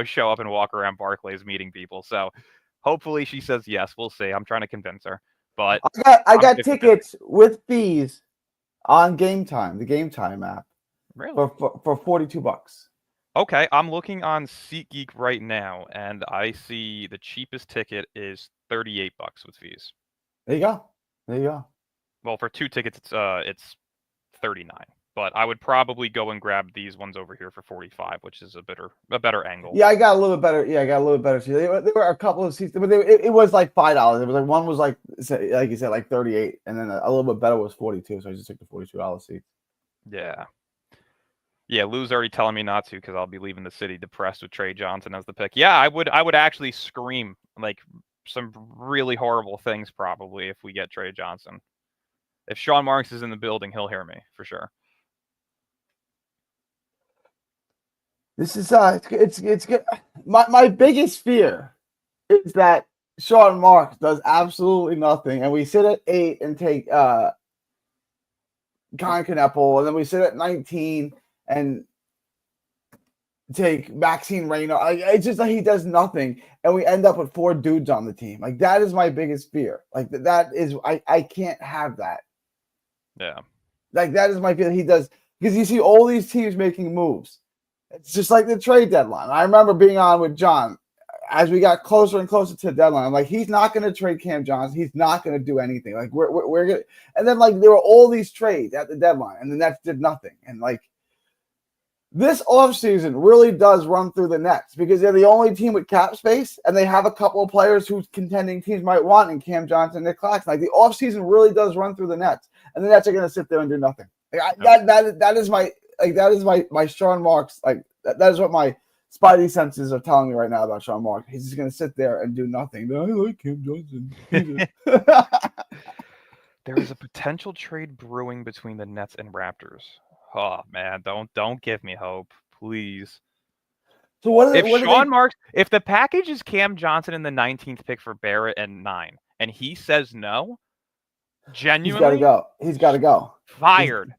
show up and walk around Barclays meeting people. So hopefully she says yes. We'll see. I'm trying to convince her. But I got tickets with fees on Game Time, the Game Time app. Really? For $42. Okay, I'm looking on SeatGeek right now, and I see the cheapest ticket is $38 with fees. There you go. Well, for 2 tickets, it's $39. But I would probably go and grab these ones over here for $45, which is a better angle. Yeah, I got a little bit better. Yeah, I got a little bit better. There were a couple of seats, but it was like $5. It was like one was like you said, like 38, and then a little bit better was 42. So I just took the $42 seat. Yeah. Yeah, Lou's already telling me not to, because I'll be leaving the city depressed with Trey Johnson as the pick. Yeah, I would actually scream like some really horrible things probably if we get Trey Johnson. If Sean Marks is in the building, he'll hear me for sure. This is it's good. My biggest fear is that Sean Marks does absolutely nothing, and we sit at 8 and take Con Kneppel, and then we sit at 19 and take Maxine Reyno. It's just like he does nothing, and we end up with 4 dudes on the team. Like, that is my biggest fear. Like, that is I can't have that. Yeah. Like, that is my fear. He does, because you see all these teams making moves. It's just like the trade deadline. I remember being on with John as we got closer and closer to the deadline. I'm like, he's not going to trade Cam Johnson. He's not going to do anything. Like, we're going to, and then like there were all these trades at the deadline, and the Nets did nothing. And like, this offseason really does run through the Nets, because they're the only team with cap space, and they have a couple of players who contending teams might want in Cam Johnson and Nick Claxton. Like, the offseason really does run through the Nets, and the Nets are going to sit there and do nothing. Like, that is my Sean Marks. Like, that is what my spidey senses are telling me right now about Sean Marks. He's just going to sit there and do nothing. But I like Cam Johnson. There is a potential trade brewing between the Nets and Raptors. Oh man, don't give me hope, please. So what? If the package is Cam Johnson in the 19th pick for Barrett and 9, and he says no, genuinely, He's got to go. Fired.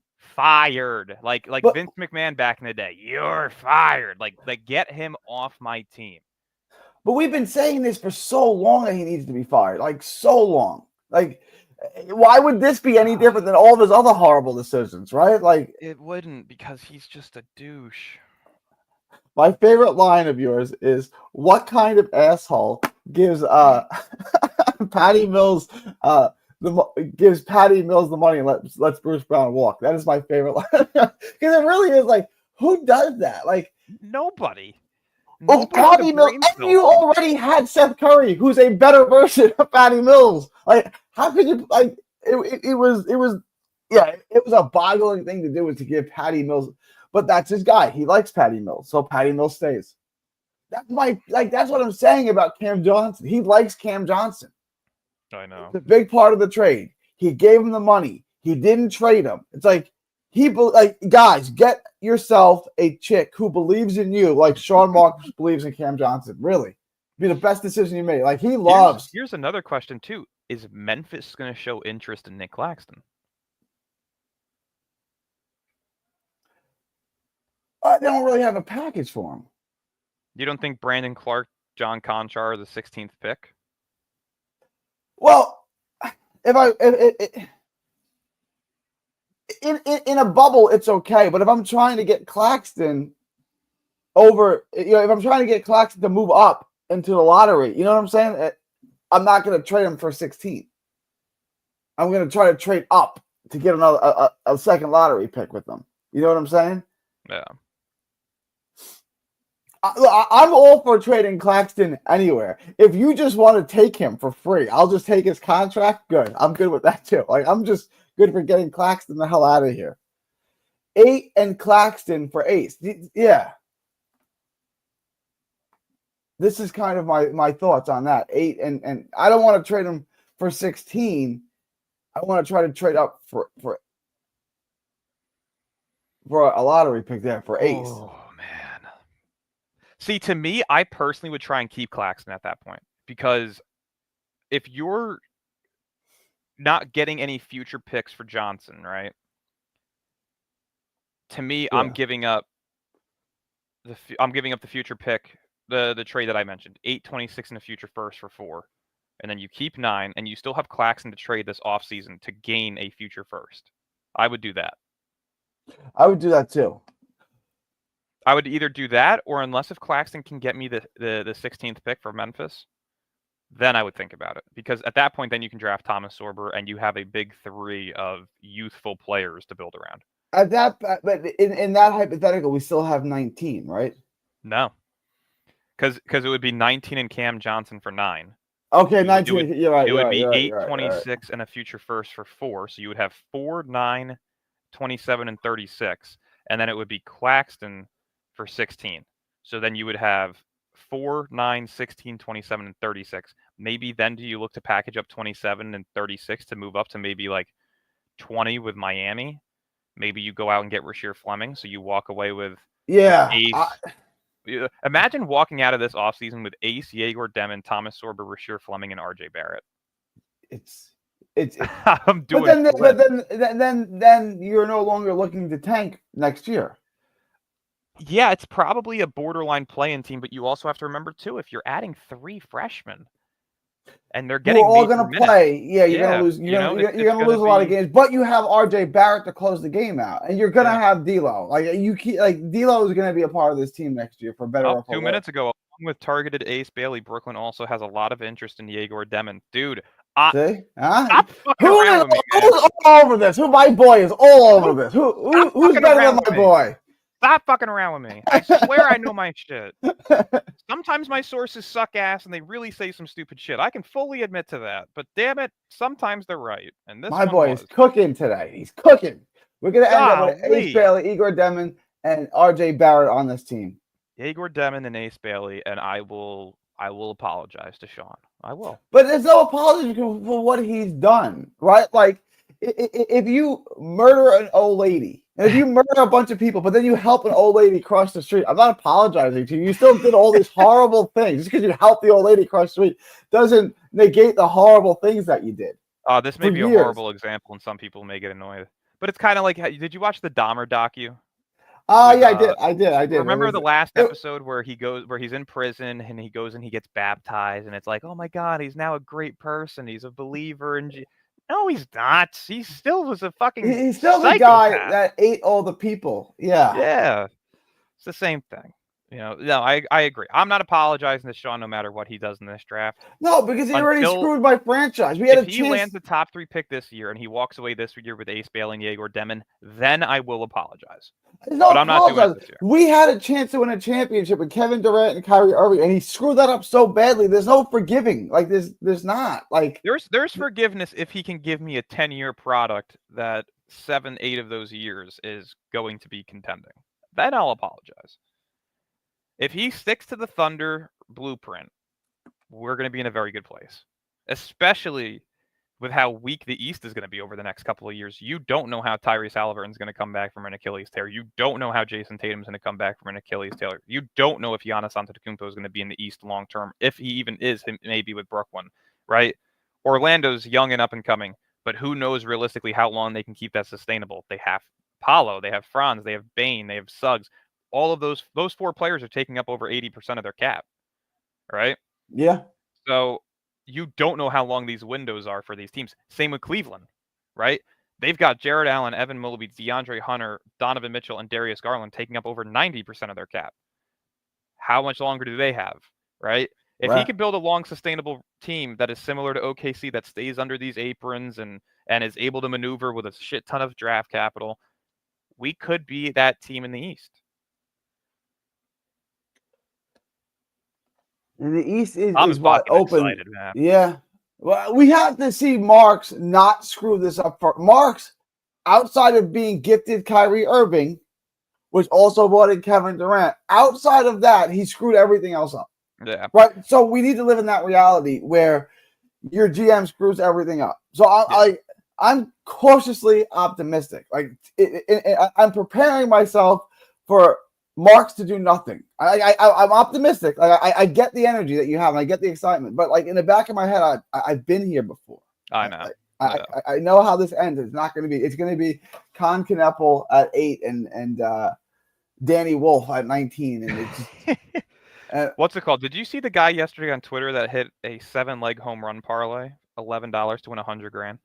Like Vince McMahon back in the day. You're fired. Like get him off my team. But we've been saying this for so long that he needs to be fired. Like, so long. Like, why would this be any different than all of his other horrible decisions, right? Like, it wouldn't, because he's just a douche. My favorite line of yours is, "What kind of asshole gives Patty Mills gives Patty Mills the money and lets Bruce Brown walk. That is my favorite line because it really is like, who does that? Like, Nobody. oh, Nobody with a Patty Mills, brain and cell you phone. already had Seth Curry, who's a better version of Patty Mills. Like, how could you like? It was yeah, it was a boggling thing to do was to give Patty Mills, but that's his guy. He likes Patty Mills, so Patty Mills stays. That's what I'm saying about Cam Johnson. He likes Cam Johnson. I know. It's a big part of the trade. He gave him the money. He didn't trade him. It's like guys, get yourself a chick who believes in you, like Sean Marks believes in Cam Johnson. Really, be the best decision you made. Like he loves. Here's another question too: is Memphis going to show interest in Nick Claxton? They don't really have a package for him. You don't think Brandon Clark, John Conchar are the 16th pick? Well, if in a bubble, it's okay. But if I'm trying to get Claxton over, if I'm trying to get Claxton to move up into the lottery, you know what I'm saying? I'm not going to trade him for 16. I'm going to try to trade up to get a second lottery pick with them. You know what I'm saying? Yeah. I'm all for trading Claxton anywhere. If you just want to take him for free, I'll just take his contract. Good. I'm good with that too. Like, I'm just good for getting Claxton the hell out of here. 8 and Claxton for Ace. Yeah. This is kind of my thoughts on that. 8 and I don't want to trade him for 16. I want to try to trade up for a lottery pick there for Ace. Oh man. See, to me, I personally would try and keep Claxton at that point, because if you're not getting any future picks for Johnson, right? To me, Yeah. I'm giving up the future pick, the trade that I mentioned, 8, 26 in the future first for 4. And then you keep 9, and you still have Claxton to trade this offseason to gain a future first. I would do that. I would do that too. I would either do that, or unless if Claxton can get me the 16th pick for Memphis, then I would think about it. Because at that point, then you can draft Thomas Sorber, and you have a big 3 of youthful players to build around. But in that hypothetical, we still have 19, right? No. Because it would be 19 and Cam Johnson for 9. Okay, 19. You're right. It would be 8, right, 26, and a future first for 4. So you would have 4, 9, 27, and 36. And then it would be Claxton for 16. So then you would have 4, 9, 16, 27, and 36. Maybe then do you look to package up 27 and 36 to move up to maybe like 20 with Miami? Maybe you go out and get Rasheer Fleming, so you walk away with Ace. Imagine walking out of this offseason with Ace, Yegor Demon, Thomas Sorber, Rasheer Fleming, and RJ Barrett. It's I'm doing. But then you're no longer looking to tank next year. Yeah, it's probably a borderline play-in team, but you also have to remember too, if you're adding 3 freshmen and they're getting, we're all going to play. Yeah, you're going to lose. You're going to lose a lot of games, but you have RJ Barrett to close the game out, and you're going to have D'Lo. D'Lo is going to be a part of this team next year for better or for 2 minutes ago, along with targeted Ace Bailey, Brooklyn also has a lot of interest in Yegor Demon. Dude, stop fucking around with me, man. Who's all over this? Who my boy is all over this? Who's better than my boy? Stop fucking around with me. I swear I know my shit. Sometimes my sources suck ass and they really say some stupid shit. I can fully admit to that. But damn it, sometimes they're right. And this my boy is cooking today. He's cooking. We're going to end up with Golly. Ace Bailey, Yegor Demon, and RJ Barrett on this team. Yegor Demon and Ace Bailey, and I will apologize to Sean. I will. But there's no apology for what he's done, right? Like, if you murder an old lady, and if you murder a bunch of people, but then you help an old lady cross the street, I'm not apologizing to you. You still did all these horrible things. Just because you helped the old lady cross the street doesn't negate the horrible things that you did. This may be a horrible example, and some people may get annoyed. But it's kind of like, did you watch the Dahmer docu? Yeah, I did. Remember the last episode where he's in prison and he goes and he gets baptized, and it's like, oh my God, he's now a great person. He's a believer in No, he's not. He still was a fucking He's still psychopath. The guy that ate all the people. Yeah. Yeah. It's the same thing. No, I agree. I'm not apologizing to Sean no matter what he does in this draft. No, because he already Until screwed my franchise. We had if a he chance. lands the top 3 pick this year and he walks away this year with Ace Bailey, Yegor Demon, then I will apologize. No, But I'm not doing it this year. We had a chance to win a championship with Kevin Durant and Kyrie Irving, and he screwed that up so badly. There's no forgiving. Like there's not. Like there's forgiveness if he can give me a 10-year product that 7, 8 of those years is going to be contending. Then I'll apologize. If he sticks to the Thunder blueprint, we're going to be in a very good place, especially with how weak the East is going to be over the next couple of years. You don't know how Tyrese Halliburton's going to come back from an Achilles tear. You don't know how Jason Tatum's going to come back from an Achilles tear. You don't know if Giannis Antetokounmpo is going to be in the East long term, if he even is, maybe with Brooklyn, right? Orlando's young and up and coming, but who knows realistically how long they can keep that sustainable. They have Paolo, they have Franz, they have Bane, they have Suggs. All of those 4 players are taking up over 80% of their cap, right? Yeah. So you don't know how long these windows are for these teams. Same with Cleveland, right? They've got Jared Allen, Evan Mobley, DeAndre Hunter, Donovan Mitchell, and Darius Garland taking up over 90% of their cap. How much longer do they have, right? If he can build a long, sustainable team that is similar to OKC that stays under these aprons and is able to maneuver with a shit ton of draft capital, we could be that team in the East. And the East is what open. Excited, man. Yeah. Well, we have to see Marks not screw this up. For Marks, outside of being gifted Kyrie Irving, which also brought in Kevin Durant, outside of that, he screwed everything else up. Yeah. Right. So we need to live in that reality where your GM screws everything up. So I'm cautiously optimistic. Like I'm preparing myself for Marks to do nothing. I'm optimistic. Like I get the energy that you have, and I get the excitement. But like in the back of my head, I've been here before. I know. I know how this ends. It's not going to be. It's going to be Con Kneppel at 8 and Danny Wolf at 19. And it's what's it called? Did you see the guy yesterday on Twitter that hit a 7-leg home run parlay, $11 to win $100,000?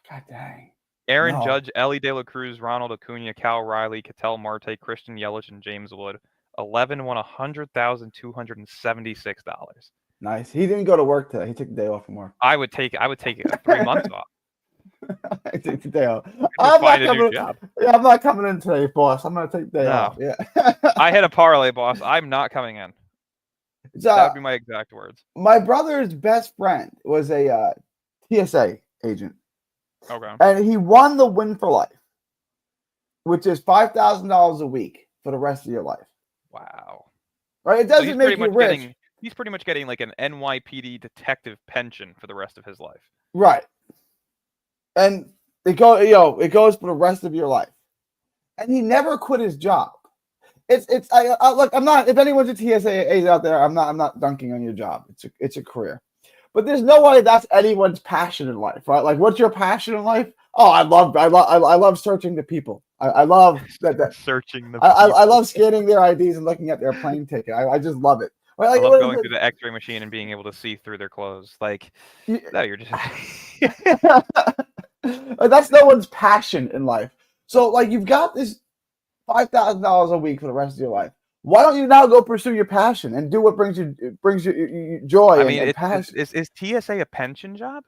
God dang. Aaron Judge, Ellie De La Cruz, Ronald Acuna, Cal Riley, Ketel Marte, Christian Yelich, and James Wood. 11 won $100,276. Nice. He didn't go to work today. He took the day off from work. I would take 3 months off. I take the day off. I'm not coming in today, boss. I'm gonna take the day off. Yeah. I hit a parlay, boss. I'm not coming in. That would be my exact words. My brother's best friend was a TSA agent. Okay. And he won the Win for Life, which is $5,000 a week for the rest of your life. Wow. Right? It doesn't make you rich. He's pretty much getting like an NYPD detective pension for the rest of his life. Right. And it goes for the rest of your life. And he never quit his job. Look, I'm not, if anyone's a TSA agent out there, I'm not dunking on your job. It's a career. But there's no way that's anyone's passion in life, right? Like, what's your passion in life? Oh, I love searching the people. I love that searching the. I love scanning their IDs and looking at their plane ticket. I just love it. Right? Like, I love going through the X-ray machine and being able to see through their clothes. Like, no, you're just. That's no one's passion in life. So, like, you've got this $5,000 a week for the rest of your life. Why don't you now go pursue your passion and do what brings you joy? And passion? Is TSA a pension job?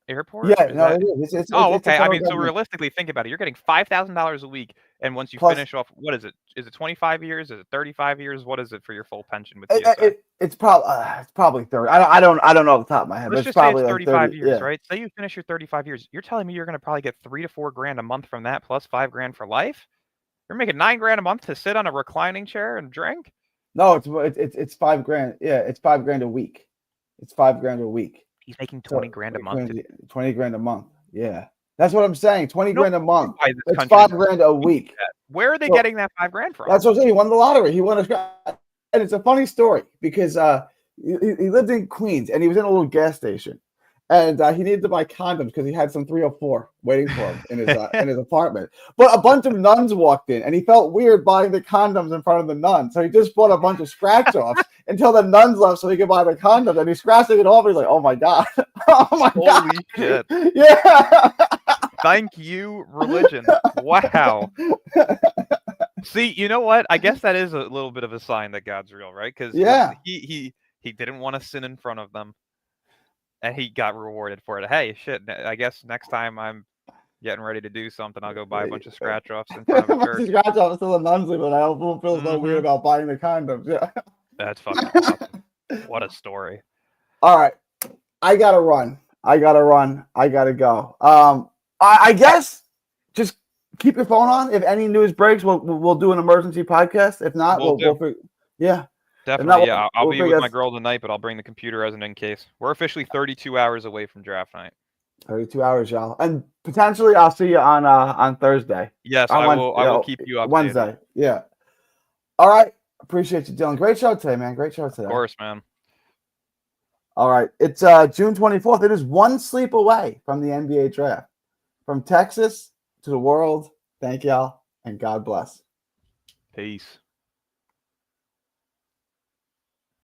Airport? Yeah, it is. Okay. I mean, so realistically, think about it. You're getting $5,000 a week, and once you finish off, what is it? Is it 25 years? Is it 35 years? What is it for your full pension with TSA? It's probably 30. I don't know off the top of my head. Let's but just it's probably say it's 35 like 30, years, yeah. Right? Say you finish your 35 years. You're telling me you're going to probably get $3,000 to $4,000 a month from that, plus $5,000 for life? You're making $9,000 a month to sit on a reclining chair and drink? No, it's $5,000. Yeah, it's $5,000 a week. It's $5,000 a week. He's making $20,000 a month. $20,000 a month. Yeah, that's what I'm saying. $20,000 a month. It's $5,000 a week. Where are they getting that $5,000 from? That's what I'm saying. He won the lottery. He won and it's a funny story because he lived in Queens and he was in a little gas station, and he needed to buy condoms because he had some 304 waiting for him in his apartment. But a bunch of nuns walked in, and he felt weird buying the condoms in front of the nuns, so he just bought a bunch of scratch-offs until the nuns left, so he could buy the condoms. And he's scratching it off. And he's like, "Oh my god! Oh my god! Holy shit! Yeah! Thank you, religion. Wow. See, you know what? I guess that is a little bit of a sign that God's real, right? Because Yeah. he didn't want to sin in front of them, and he got rewarded for it. Hey, shit! I guess next time I'm getting ready to do something, I'll go buy a bunch of scratch offs in front of a church. Scratch off to the nuns, but I don't feel so weird about buying the condoms. Yeah. That's fucking awesome. What a story. All right. I gotta run. I gotta go. I guess just keep your phone on. If any news breaks, we'll do an emergency podcast. If not, we'll yeah. Definitely, yeah. I'll be with my girl tonight, but I'll bring the computer as an in case. We're officially 32 hours away from draft night. 32 hours, y'all. And potentially I'll see you on Thursday. Yes, I will keep you updated. Wednesday. Yeah. All right. Appreciate you, Dylan. Great show today, man. Great show today. Of course, man. All right. It's June 24th. It is one sleep away from the NBA draft. From Texas to the world. Thank y'all, and God bless. Peace.